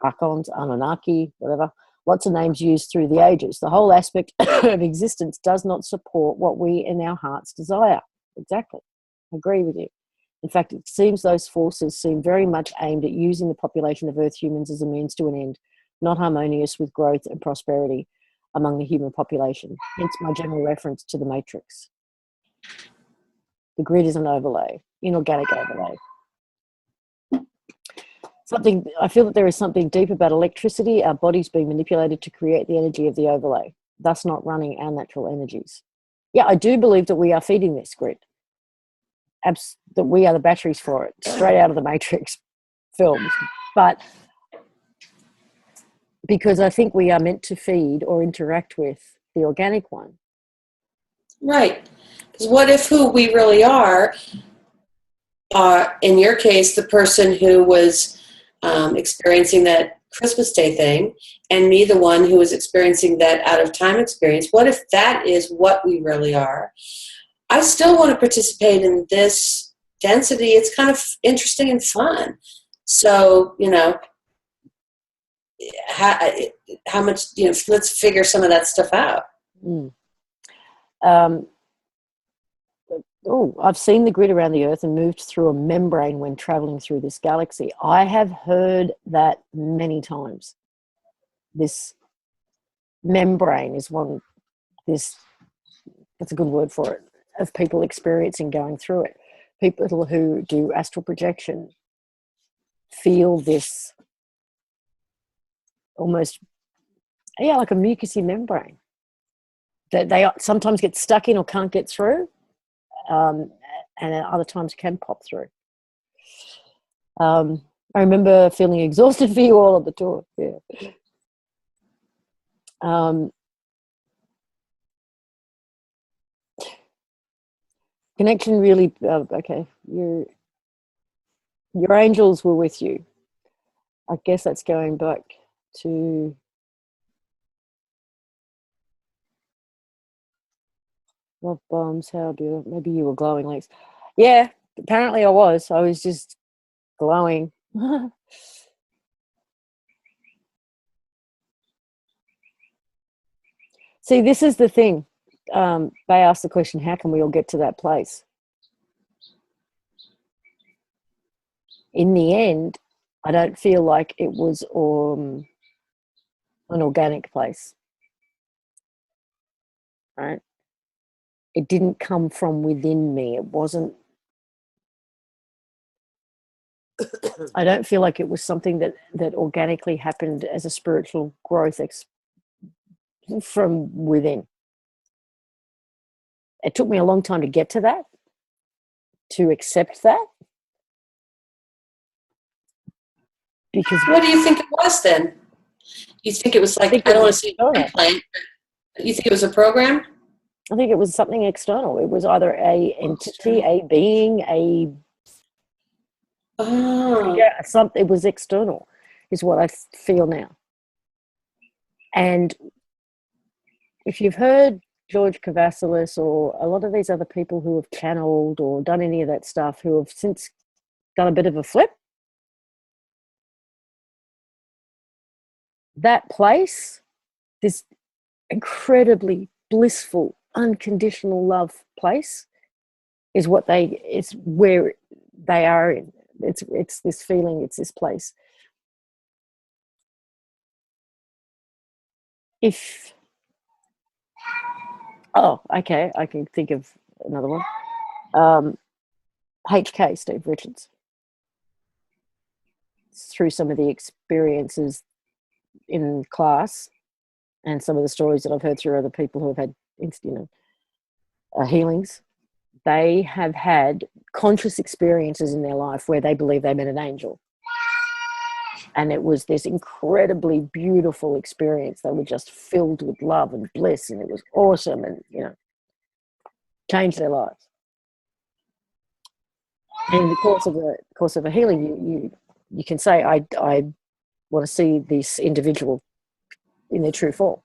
Archons, Anunnaki, whatever, lots of names used through the ages. The whole aspect of existence does not support what we in our hearts desire. Exactly. I agree with you. In fact, it seems those forces seem very much aimed at using the population of Earth humans as a means to an end, not harmonious with growth and prosperity among the human population. Hence my general reference to the matrix. The grid is an overlay, inorganic overlay. I feel that there is something deep about electricity, our bodies being manipulated to create the energy of the overlay, thus not running our natural energies. Yeah, I do believe that we are feeding this grid. That we are the batteries for it, straight out of the Matrix films. But because I think we are meant to feed or interact with the organic one. Right. Because what if who we really are, in your case, the person who was experiencing that Christmas Day thing, and me, the one who was experiencing that out of time experience, what if that is what we really are? I still want to participate in this density. It's kind of interesting and fun. So, how much, let's figure some of that stuff out. I've seen the grid around the Earth and moved through a membrane when traveling through this galaxy. I have heard that many times. This membrane is that's a good word for it, of people experiencing going through it. People who do astral projection feel this almost, like a mucousy membrane that they sometimes get stuck in or can't get through. And at other times can pop through. I remember feeling exhausted for you all on the tour. Yeah. Connection really, okay. Your angels were with you. I guess that's going back to love bombs, how beautiful. Maybe you were glowing links. Yeah, apparently I was just glowing. See, this is the thing. They asked the question, how can we all get to that place? In the end, I don't feel like it was an organic place. Right? It didn't come from within me. It wasn't. I don't feel like it was something that organically happened as a spiritual growth from within. It took me a long time to get to that, to accept that. Because what do you think it was then? You think it was like, I don't want to say a plant, but you think it was a program? I think it was something external. It was either a entity, a being, it was external, is what I feel now. And if you've heard George Kavasilis or a lot of these other people who have channeled or done any of that stuff, who have since done a bit of a flip, that place, this incredibly blissful, unconditional love place, is where they are in. It's this feeling, it's this place. Okay, I can think of another one. HK, Steve Richards. Through some of the experiences in class and some of the stories that I've heard through other people who have had healings, they have had conscious experiences in their life where they believe they met an angel. And it was this incredibly beautiful experience. They were just filled with love and bliss, and it was awesome, and changed their lives. And in the course of a healing, you can say, I want to see this individual in their true form,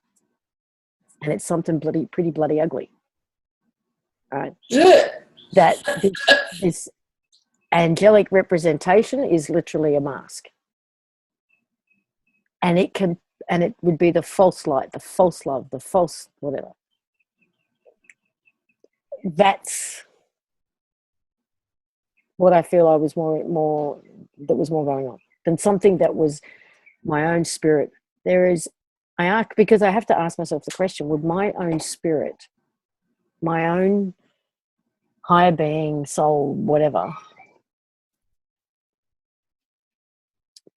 and it's something pretty bloody ugly, right? That this angelic representation is literally a mask, and it would be the false light, the false love, the false whatever. That's what I feel I was more that was more going on than something that was my own spirit. Because I have to ask myself the question, would my own spirit, my own higher being, soul, whatever,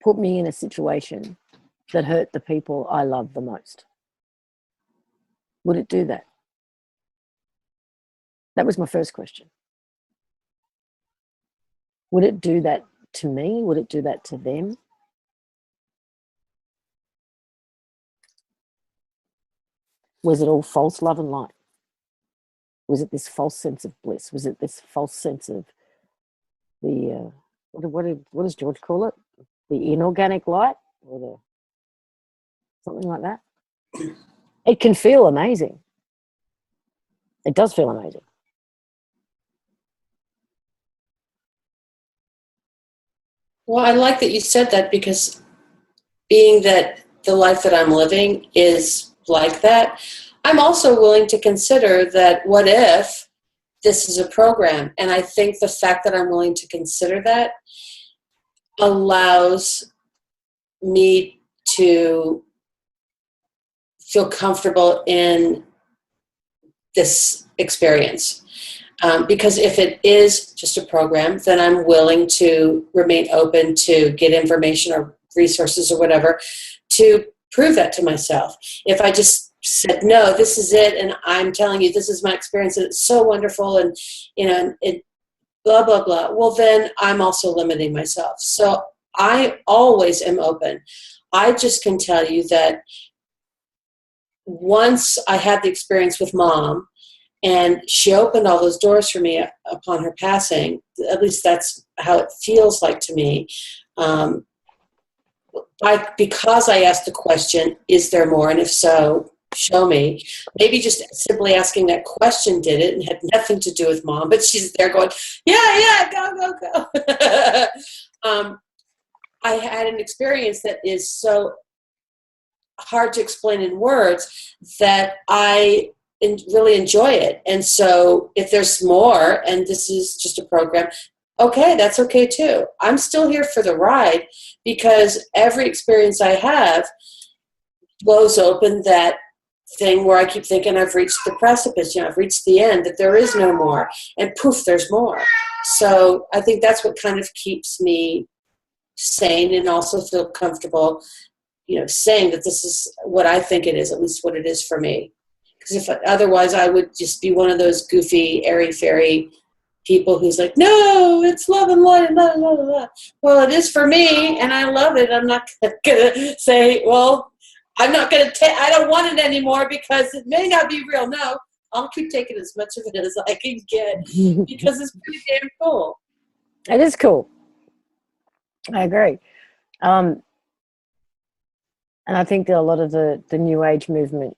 put me in a situation that hurt the people I love the most? Would it do that? That was my first question. Would it do that to me? Would it do that to them? Was it all false love and light? Was it this false sense of bliss? Was it this false sense of the, what does George call it? The inorganic light, or something like that? It can feel amazing. It does feel amazing. Well, I like that you said that, because being that the life that I'm living is like that, I'm also willing to consider that what if this is a program? And I think the fact that I'm willing to consider that allows me to feel comfortable in this experience. Because if it is just a program, then I'm willing to remain open to get information or resources or whatever to prove that to myself. If I just said, no, this is it, and I'm telling you, this is my experience, and it's so wonderful, and it blah, blah, blah, well, then I'm also limiting myself. So I always am open. I just can tell you that once I had the experience with Mom, and she opened all those doors for me upon her passing, at least that's how it feels like to me. Because I asked the question, is there more? And if so, show me. Maybe just simply asking that question did it, and had nothing to do with Mom, but she's there going, yeah, go. I had an experience that is so hard to explain in words that I really enjoy it. And so if there's more, and this is just a program, okay, that's okay too. I'm still here for the ride, because every experience I have blows open that thing where I keep thinking I've reached the precipice, I've reached the end, that there is no more, and poof, there's more. So I think that's what kind of keeps me sane, and also feel comfortable, saying that this is what I think it is, at least what it is for me. Because if otherwise, I would just be one of those goofy, airy-fairy people who's like, no, it's love and light, and blah, blah, blah, blah. Well, it is for me, and I love it. I'm not going to say, well, I'm not going to I don't want it anymore because it may not be real. No, I'll keep taking as much of it as I can get, because it's pretty damn cool. It is cool. I agree. And I think that a lot of the New Age movement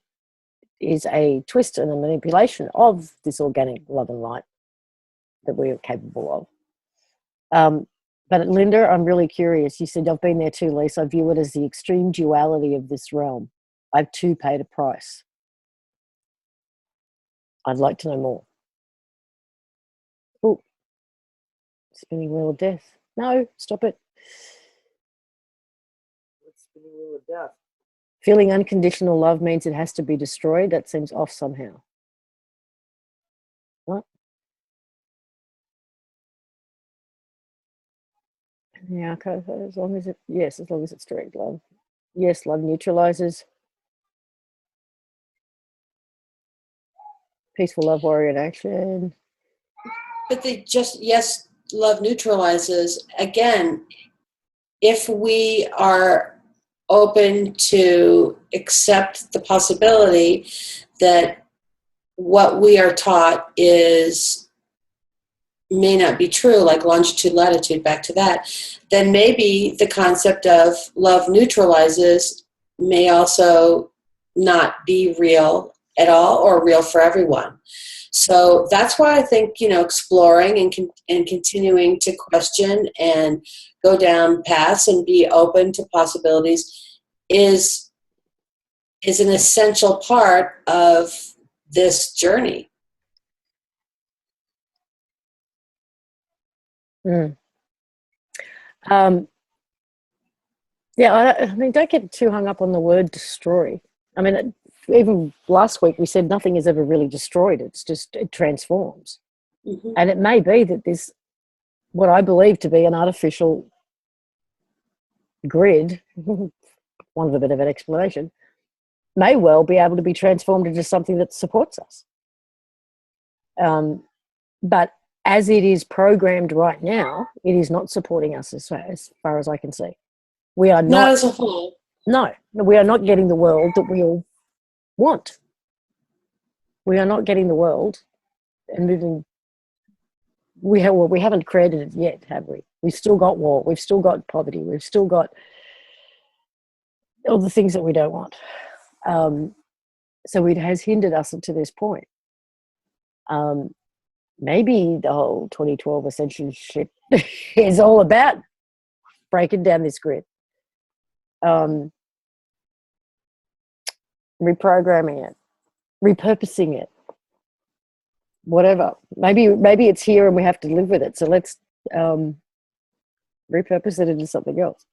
is a twist and a manipulation of this organic love and light that we are capable of. But Linda, I'm really curious. You said, I've been there too, Lisa. I view it as the extreme duality of this realm. I've too paid a price. I'd like to know more. Oh, spinning wheel of death. No, stop it. What's spinning wheel of death? Feeling unconditional love means it has to be destroyed. That seems off somehow. What? Yeah, okay, as long as it's direct love. Yes, love neutralizes. Peaceful love, warrior in action. But yes, love neutralizes. Again, if we are open to accept the possibility that what we are taught may not be true, like longitude, latitude, back to that, then maybe the concept of love neutralizes may also not be real at all or real for everyone. So that's why I think, exploring and continuing to question and go down paths and be open to possibilities is an essential part of this journey. Mm. Yeah, I mean, don't get too hung up on the word destroy. I mean, even last week we said nothing is ever really destroyed. It's just, it transforms. Mm-hmm. And it may be that this, what I believe to be an artificial grid, one of a bit of an explanation, may well be able to be transformed into something that supports us. But as it is programmed right now, it is not supporting us as far as I can see. We are Not not, as a whole. no, we are not getting the world that we all want. We are not getting the world and moving. We haven't created it yet, have we? We've still got war. We've still got poverty. We've still got all the things that we don't want. So it has hindered us to this point. Maybe the whole 2012 ascension ship is all about breaking down this grid, reprogramming it, repurposing it, whatever. Maybe it's here and we have to live with it. So let's repurpose it into something else.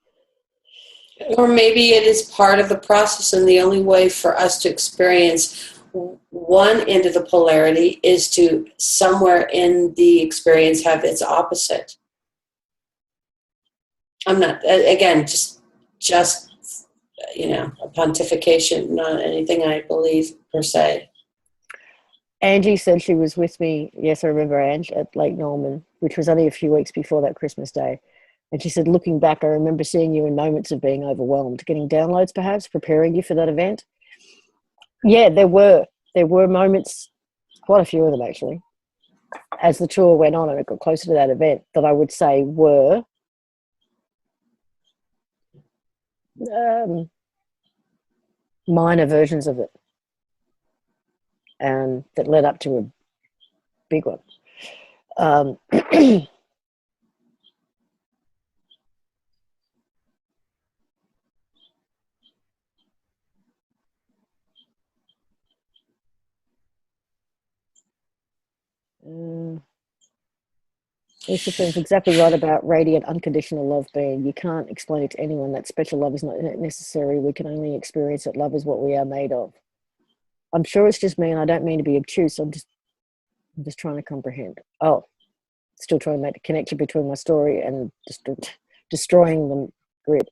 Or maybe it is part of the process, and the only way for us to experience one end of the polarity is to somewhere in the experience have its opposite. I'm not, again, just a pontification, not anything I believe per se. Angie said she was with me. Yes, I remember Ange at Lake Norman, which was only a few weeks before that Christmas day. And she said, looking back, I remember seeing you in moments of being overwhelmed, getting downloads perhaps, preparing you for that event. Yeah, there were moments, quite a few of them actually, as the tour went on and it got closer to that event, that I would say were minor versions of it, and that led up to a big one. Lisa is exactly right about radiant, unconditional love being. You can't explain it to anyone. That special love is not necessary. We can only experience that love is what we are made of. I'm sure it's just me, and I don't mean to be obtuse. I'm just trying to comprehend. Oh, still trying to make the connection between my story and destroying the grid.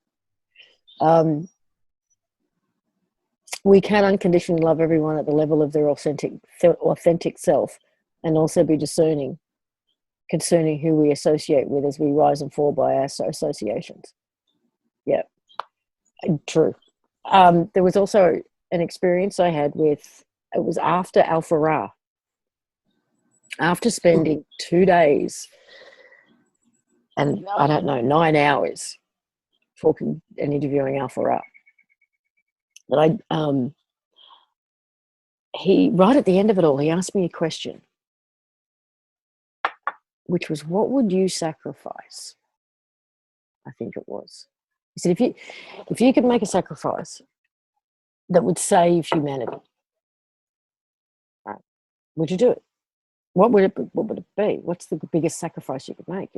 We can unconditionally love everyone at the level of their authentic self, and also be discerning concerning who we associate with as we rise and fall by our associations. Yeah, true. There was also an experience I had with, it was after Alpha Ra. After spending 2 days and, I don't know, 9 hours talking and interviewing Alpha Ra, that he, right at the end of it all, he asked me a question, which was, what would you sacrifice? I think it was. He said, if you could make a sacrifice that would save humanity, right, would you do it? What would it be? What's the biggest sacrifice you could make,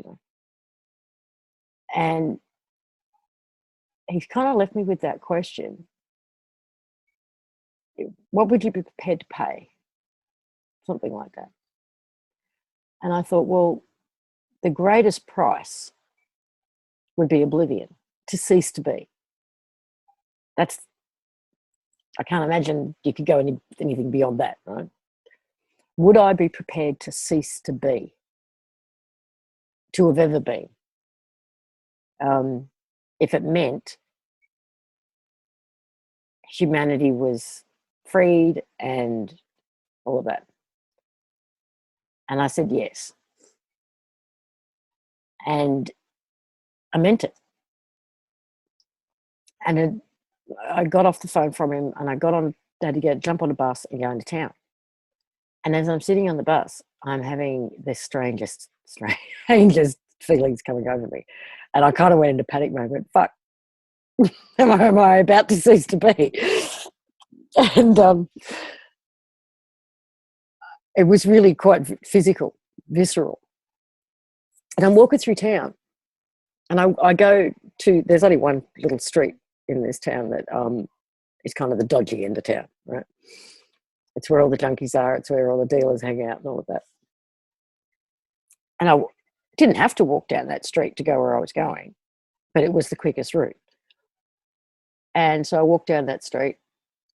And he kind of left me with that question. What would you be prepared to pay? Something like that. And I thought, well, the greatest price would be oblivion, to cease to be. I can't imagine you could go anything beyond that, right? Would I be prepared to cease to be? to have ever been. If it meant humanity was freed and all of that. And I said yes. And I meant it. And I got off the phone from him and I had to jump on a bus and go into town. And as I'm sitting on the bus, I'm having the strangest feelings coming over me. And I kind of went into panic mode. I went, fuck, am I about to cease to be? And it was really quite physical, visceral. And I'm walking through town and I go to, there's only one little street in this town that is kind of the dodgy end of town, right? It's where all the junkies are. It's where all the dealers hang out and all of that. And I didn't have to walk down that street to go where I was going, but it was the quickest route. And so I walked down that street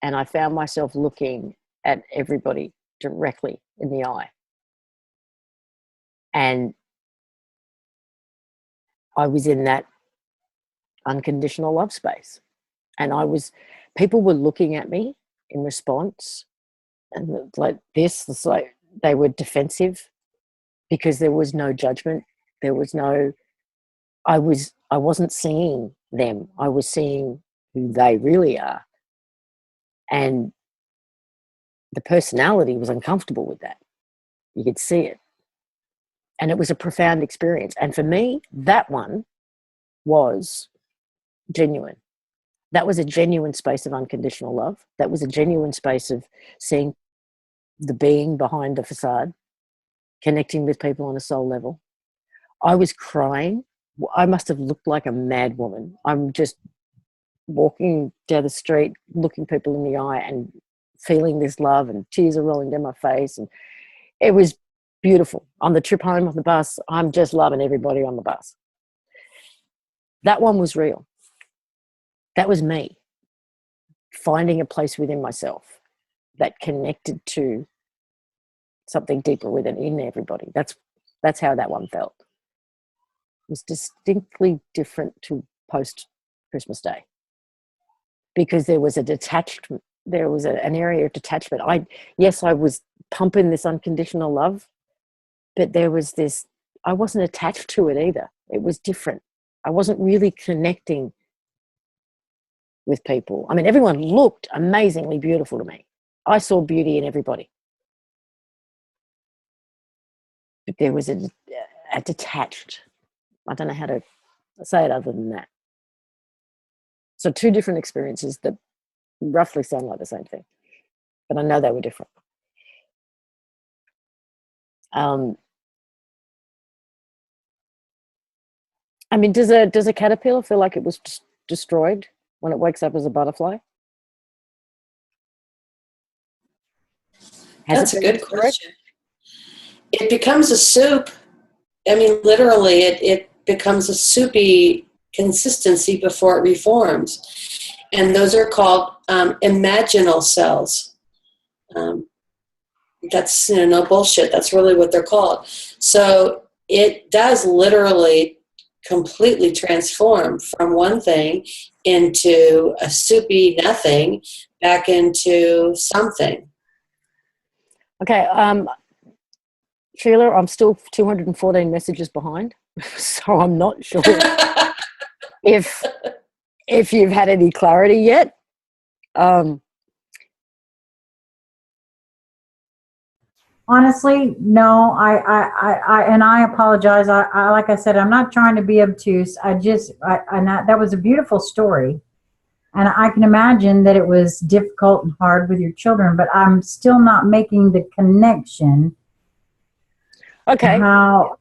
and I found myself looking at everybody directly in the eye. And I was in that unconditional love space. And people were looking at me in response. And like this, it's like they were defensive because there was no judgment. There was no, I wasn't seeing them. I was seeing who they really are. And the personality was uncomfortable with that. You could see it. And it was a profound experience. And for me, that one was genuine. That was a genuine space of unconditional love. That was a genuine space of seeing the being behind the facade, connecting with people on a soul level. I was crying. I must have looked like a mad woman. I'm just walking down the street, looking people in the eye and feeling this love, and tears are rolling down my face. And it was beautiful. On the trip home on the bus, I'm just loving everybody on the bus. That one was real. That was me finding a place within myself that connected to something deeper within everybody. That's how that one felt. It was distinctly different to post Christmas Day because there was a detachment. There was an area of detachment. I was pumping this unconditional love, but there was this, I wasn't attached to it either. It was different. I wasn't really connecting with people. I mean, everyone looked amazingly beautiful to me. I saw beauty in everybody. But there was a detached, I don't know how to say it other than that. So two different experiences that roughly sound like the same thing, but I know they were different. I mean, does a caterpillar feel like it was destroyed when it wakes up as a butterfly? That's a good question. It becomes a soup. I mean, literally, it becomes a soupy consistency before it reforms. And those are called imaginal cells. That's, no bullshit. That's really what they're called. So it does literally completely transform from one thing into a soupy nothing back into something. Okay, Sheila, I'm still 214 messages behind, so I'm not sure if you've had any clarity yet. Honestly, no. I apologize. I like I said, I'm not trying to be obtuse. That was a beautiful story, and I can imagine that it was difficult and hard with your children. But I'm still not making the connection. Okay. How?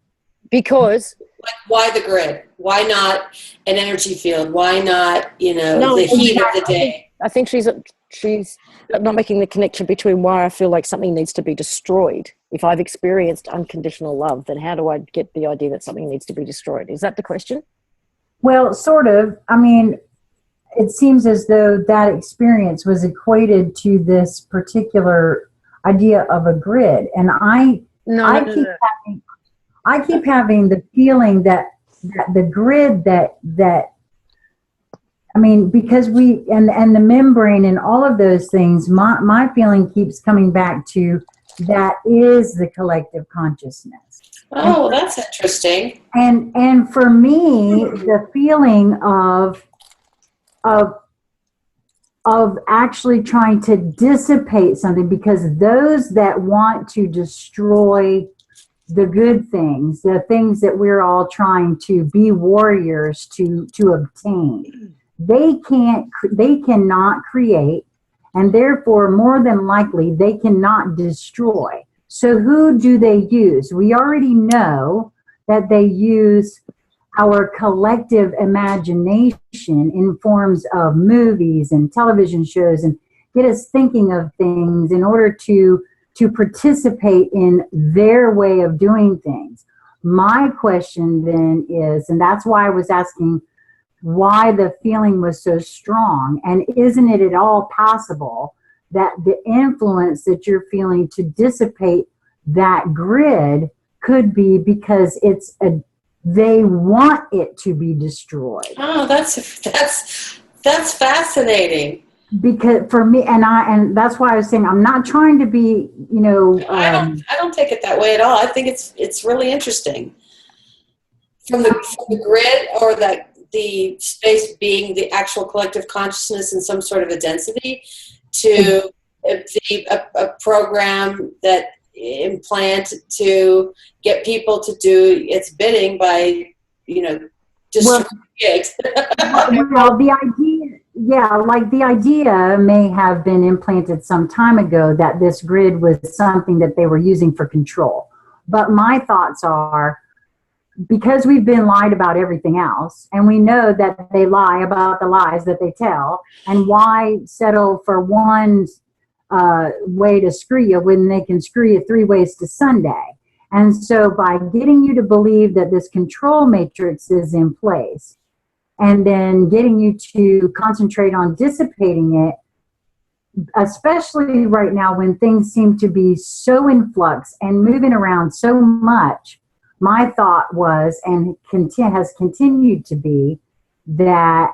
Because. Like, why the grid? Why not an energy field? Why not, the heat of the day? I think she's not making the connection between why I feel like something needs to be destroyed. If I've experienced unconditional love, then how do I get the idea that something needs to be destroyed? Is that the question? Well, sort of. I mean, it seems as though that experience was equated to this particular idea of a grid. And I keep having, I keep having the feeling that the grid that I mean, because and the membrane and all of those things, my feeling keeps coming back to that is the collective consciousness. Oh, well, that's interesting. And for me, the feeling of actually trying to dissipate something, because those that want to destroy the good things, the things that we're all trying to be warriors to obtain, they cannot create, and therefore more than likely they cannot destroy. So who do they use? We already know that they use our collective imagination in forms of movies and television shows, and get us thinking of things in order to participate in their way of doing things. My question then is, and that's why I was asking why the feeling was so strong, and isn't it at all possible that the influence that you're feeling to dissipate that grid could be because they want it to be destroyed? Oh, that's fascinating. Because for me, and that's why I was saying I'm not trying to be, I don't take it that way at all. I think it's really interesting. From the grid, or the space being the actual collective consciousness in some sort of a density, to a program that implant to get people to do its bidding by, destroying it. Well, the idea, the idea may have been implanted some time ago that this grid was something that they were using for control. But my thoughts are, because we've been lied about everything else, and we know that they lie about the lies that they tell, and why settle for one way to screw you when they can screw you 3 ways to Sunday? And so by getting you to believe that this control matrix is in place, and then getting you to concentrate on dissipating it, especially right now when things seem to be so in flux and moving around so much, my thought was, and has continued to be, that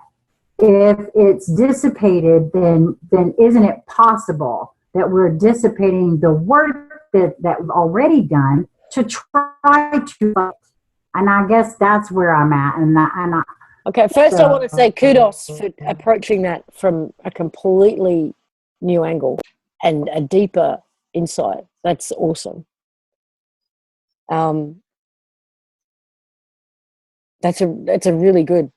if it's dissipated, then isn't it possible that we're dissipating the work that we've already done to try to, and I guess that's where I'm at. Okay, first I want to say kudos for approaching that from a completely new angle and a deeper insight. That's awesome. That's a really good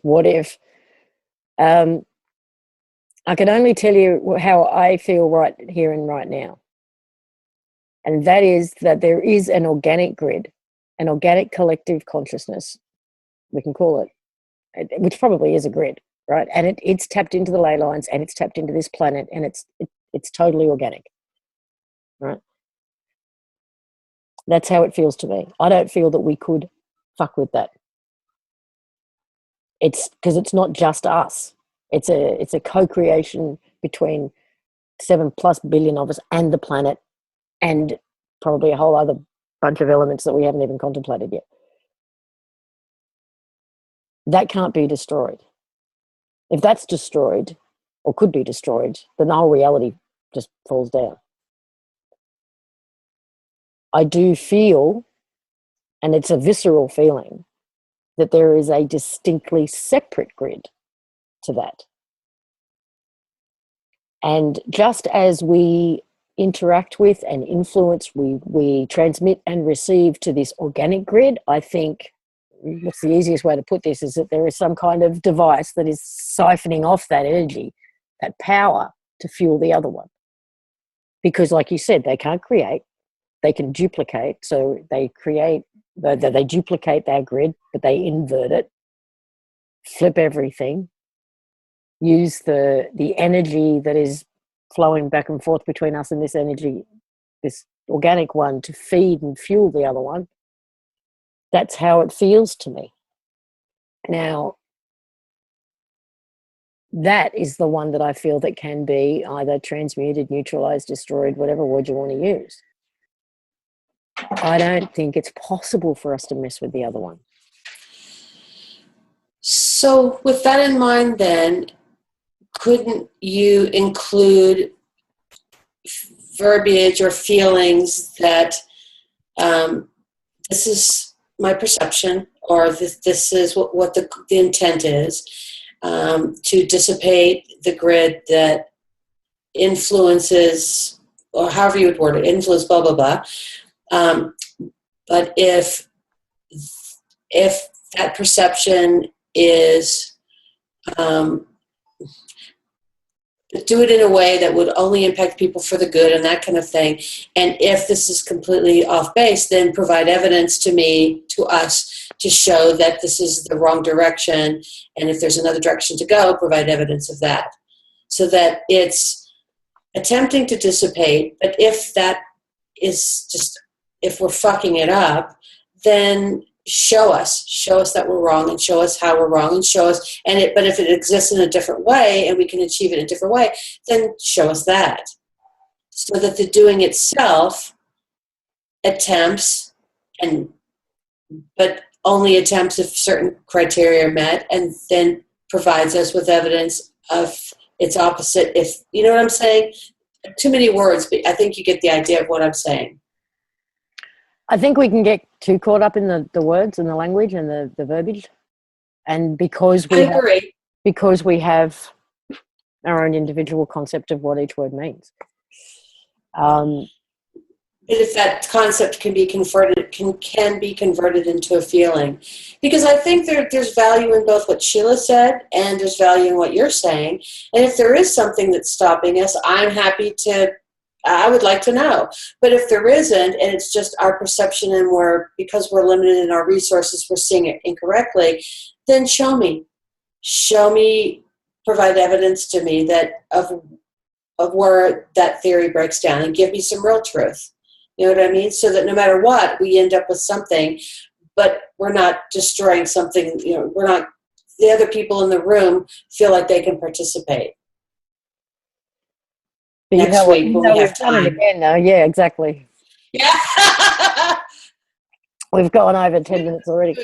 what if. I can only tell you how I feel right here and right now. And that is that there is an organic grid, an organic collective consciousness, we can call it, which probably is a grid, right? And it's tapped into the ley lines, and it's tapped into this planet, and it's totally organic, right? That's how it feels to me. I don't feel that we could fuck with that. It's because it's not just us. It's a co-creation between 7+ billion of us and the planet, and probably a whole other bunch of elements that we haven't even contemplated yet. That can't be destroyed. If that's destroyed, or could be destroyed, then the whole reality just falls down. I do feel, and it's a visceral feeling, that there is a distinctly separate grid to that. And just as we interact with and influence, we transmit and receive to this organic grid, I think, what's the easiest way to put this, is that there is some kind of device that is siphoning off that energy, that power, to fuel the other one. Because like you said, they can't create, they can duplicate. So they duplicate their grid, but they invert it, flip everything, use the energy that is flowing back and forth between us and this energy, this organic one, to feed and fuel the other one. That's how it feels to me. Now, that is the one that I feel that can be either transmuted, neutralized, destroyed, whatever word you want to use. I don't think it's possible for us to mess with the other one. So with that in mind, then, couldn't you include verbiage or feelings that this is my perception, or this is what the intent is, to dissipate the grid that influences, or however you would word it, influence, blah, blah, blah. But if that perception is, do it in a way that would only impact people for the good and that kind of thing. And if this is completely off base, then provide evidence to us, to show that this is the wrong direction. And if there's another direction to go, provide evidence of that. So that it's attempting to dissipate, but if that is just, if we're fucking it up, then show us that we're wrong, and show us how we're wrong, and show us, but if it exists in a different way and we can achieve it in a different way, then show us that. So that the doing itself attempts, but only attempts if certain criteria are met, and then provides us with evidence of its opposite. If you know what I'm saying? Too many words, but I think you get the idea of what I'm saying. I think we can get too caught up in the words and the language and the verbiage. And because I agree. because we have our own individual concept of what each word means. If that concept can be converted, can be converted into a feeling. Because I think there's value in both what Sheila said and there's value in what you're saying. And if there is something that's stopping us, I would like to know. But if there isn't, and it's just our perception, and because we're limited in our resources, we're seeing it incorrectly, then show me, provide evidence to me that of where that theory breaks down, and give me some real truth. You know what I mean? So that no matter what, we end up with something, but we're not destroying something. The other people in the room feel like they can participate. Next week when we have time. Again, now. Yeah, exactly. Yeah. We've gone over 10 minutes already.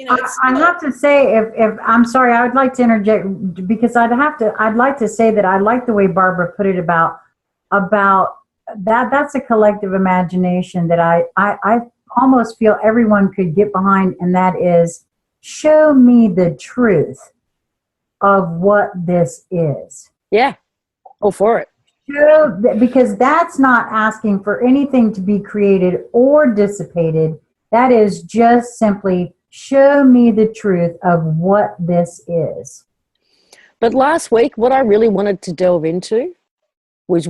I have to say, if I'm sorry, I would like to interject, because I'd like to say that I like the way Barbara put it about that. That's a collective imagination that I almost feel everyone could get behind, and that is, show me the truth of what this is. Yeah, all for it. Because that's not asking for anything to be created or dissipated. That is just simply, show me the truth of what this is. But last week, what I really wanted to delve into was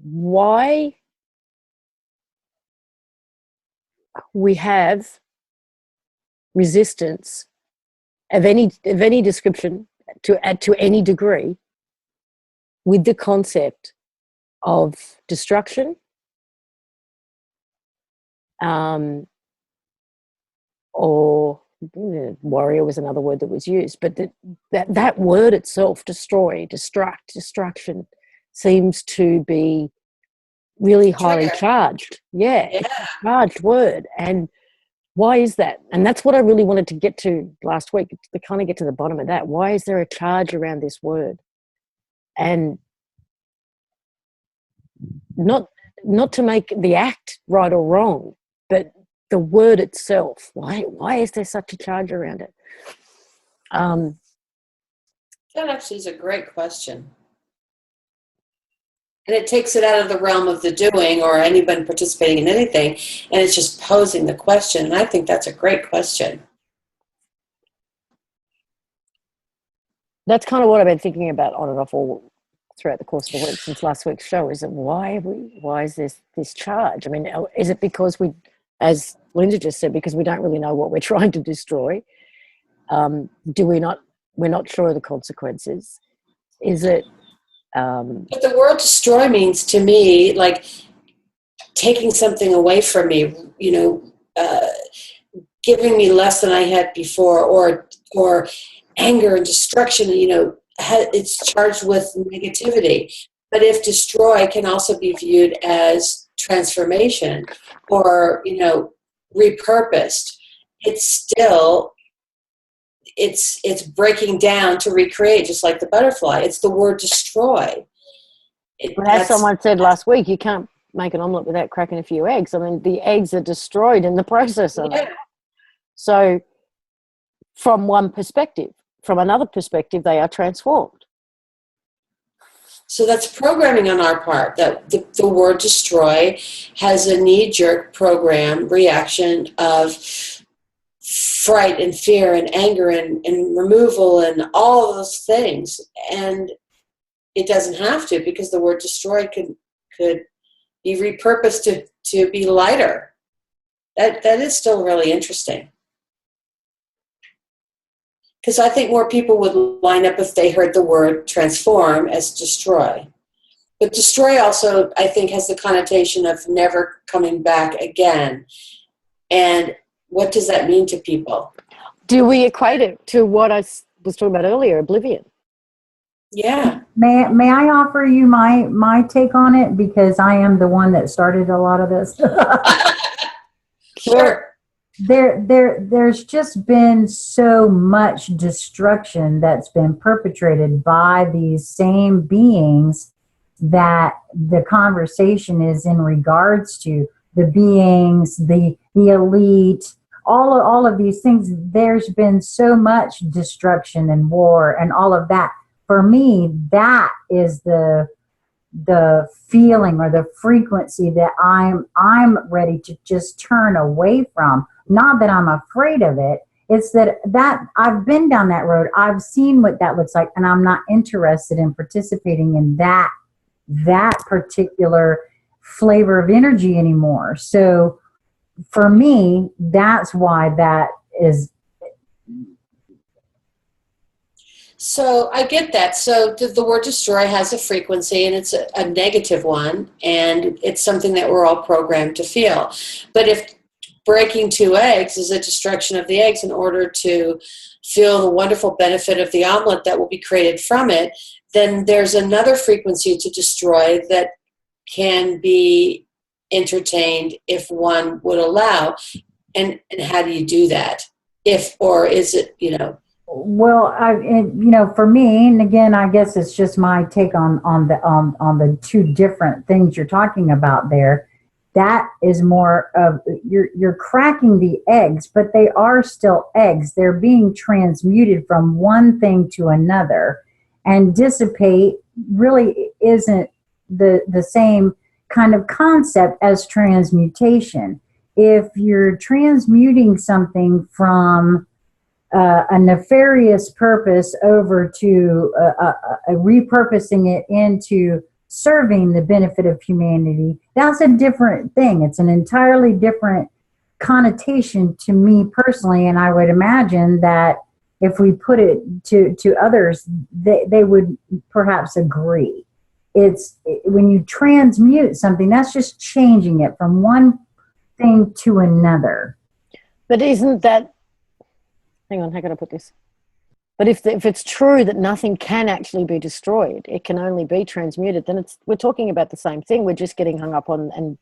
why we have resistance of any description to any degree with the concept of destruction, or warrior was another word that was used, but that word itself, destroy, destruction, seems to be really highly charged. Yeah, it's a charged word. And why is that? And that's what I really wanted to get to last week, to kind of get to the bottom of that. Why is there a charge around this word? And not to make the act right or wrong, but the word itself. Why is there such a charge around it? That actually is a great question. And it takes it out of the realm of the doing or anyone participating in anything, and it's just posing the question. And I think that's a great question. That's kind of what I've been thinking about on and off all throughout the course of the week since last week's show. Is that why is this charge? I mean, is it because we, as Linda just said, because we don't really know what we're trying to destroy? We're not sure of the consequences. Is it? But the word destroy means to me like taking something away from me, giving me less than I had before, or anger and destruction, it's charged with negativity. But if destroy can also be viewed as transformation or, repurposed, it's still, it's breaking down to recreate, just like the butterfly. It's the word destroy. Well, as someone said last week, you can't make an omelette without cracking a few eggs. I mean, the eggs are destroyed in the process of it. So from one perspective, from another perspective, they are transformed. So that's programming on our part, that the word destroy has a knee-jerk program reaction of fright and fear and anger and removal and all those things. And it doesn't have to, because the word destroy could be repurposed to be lighter. That is still really interesting. Because I think more people would line up if they heard the word transform as destroy. But destroy also, I think, has the connotation of never coming back again. And what does that mean to people? Do we equate it to what I was talking about earlier, oblivion? Yeah. May I offer you my take on it, because I am the one that started a lot of this. Sure. There's just been so much destruction that's been perpetrated by these same beings that the conversation is in regards to the beings, the elite, all of these things. There's been so much destruction and war and all of that. For me, that is the feeling or the frequency that I'm ready to just turn away from. Not that I'm afraid of it. It's that I've been down that road. I've seen what that looks like, and I'm not interested in participating in that particular flavor of energy anymore. So for me, that's why that is. So I get that. So the word destroy has a frequency, and it's a negative one, and it's something that we're all programmed to feel. But if breaking 2 eggs is a destruction of the eggs in order to feel the wonderful benefit of the omelet that will be created from it, then there's another frequency to destroy that can be entertained if one would allow. And how do you do that? Or is it, Well, for me, and again, I guess it's just my take on the two different things you're talking about there. That is more of you're cracking the eggs, but they are still eggs. They're being transmuted from one thing to another, and dissipate really isn't the same kind of concept as transmutation. If you're transmuting something from a nefarious purpose over to repurposing it into serving the benefit of humanity, that's a different thing. It's an entirely different connotation to me personally, and I would imagine that if we put it to others, they would perhaps agree. It's when you transmute something, that's just changing it from one thing to another. But isn't that, hang on, how can I put this? But if it's true that nothing can actually be destroyed, it can only be transmuted, then we're talking about the same thing. We're just getting hung up on and.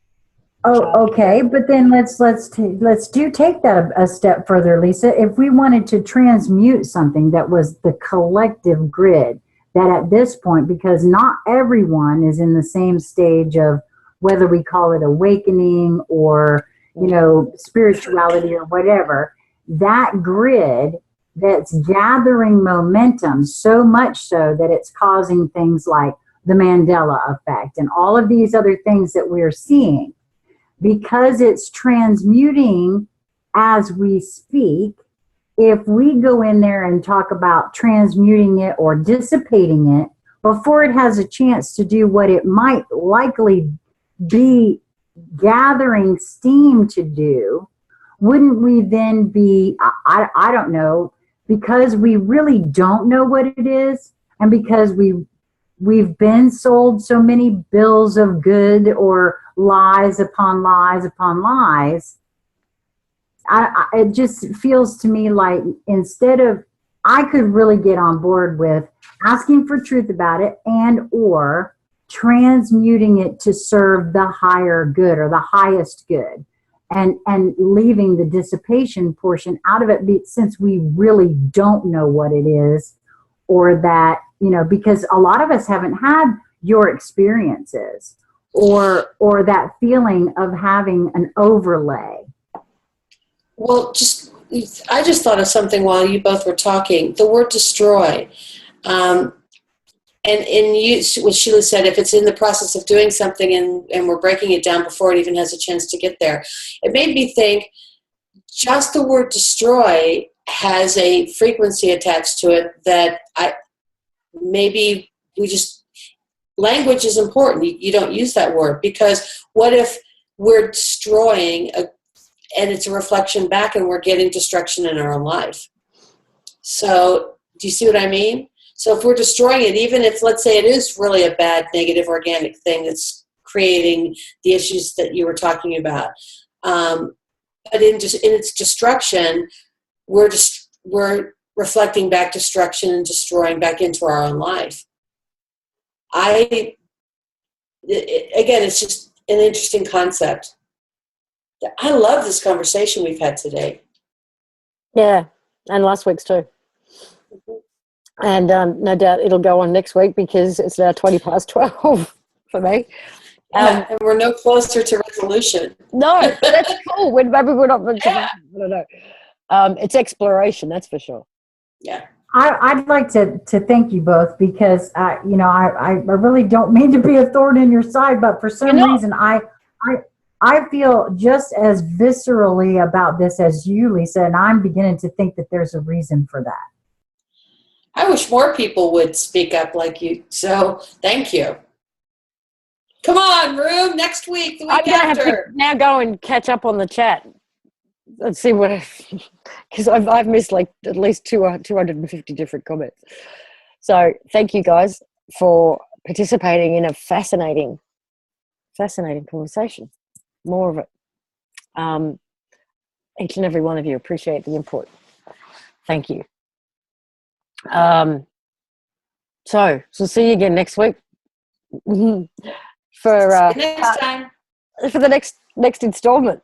Oh, okay. But then let's take that a step further, Lisa. If we wanted to transmute something that was the collective grid, that at this point, because not everyone is in the same stage of whether we call it awakening or spirituality or whatever, that grid that's gathering momentum so much so that it's causing things like the Mandela effect and all of these other things that we're seeing, because it's transmuting as we speak. If we go in there and talk about transmuting it or dissipating it before it has a chance to do what it might likely be gathering steam to do, wouldn't we then be, I don't know, because we really don't know what it is, and because we've been sold so many bills of good or lies upon lies upon lies, it just feels to me like instead of, I could really get on board with asking for truth about it and or transmuting it to serve the higher good or the highest good, and leaving the dissipation portion out of it, since we really don't know what it is, or that, because a lot of us haven't had your experiences or that feeling of having an overlay. Well, I just thought of something while you both were talking. The word destroy. And what Sheila said, if it's in the process of doing something and we're breaking it down before it even has a chance to get there, it made me think just the word destroy has a frequency attached to it that language is important. You don't use that word, because what if we're destroying and it's a reflection back and we're getting destruction in our own life? So do you see what I mean? So if we're destroying it, even if, let's say, it is really a bad, negative, organic thing that's creating the issues that you were talking about, but in its destruction, we're reflecting back destruction and destroying back into our own life. Again, it's just an interesting concept. I love this conversation we've had today. Yeah, and last week's too. And no doubt it'll go on next week, because it's now 12:20 for me. And we're no closer to resolution. No, that's cool. Maybe we're not. I don't know. It's exploration, that's for sure. Yeah. I'd like to thank you both, because I really don't mean to be a thorn in your side, but for some reason I feel just as viscerally about this as you, Lisa, and I'm beginning to think that there's a reason for that. I wish more people would speak up like you. So thank you. Come on, room, next week, the week I'm going to have to after. now go and catch up on the chat. Let's see because I've missed like at least 250 different comments. So thank you guys for participating in a fascinating conversation. More of it. Each and every one of you, appreciate the input. Thank you. So see you again next week for Next time. for the next installment.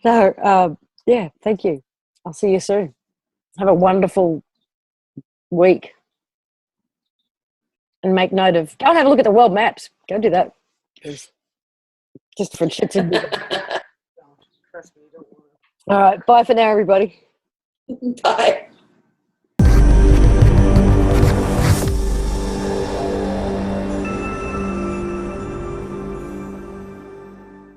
Yeah, thank you. I'll see you soon. Have a wonderful week. And make note of, go and have a look at the world maps. Go do that. Just for shits and giggles. Trust me, you don't want to. All right, bye for now, everybody. Bye.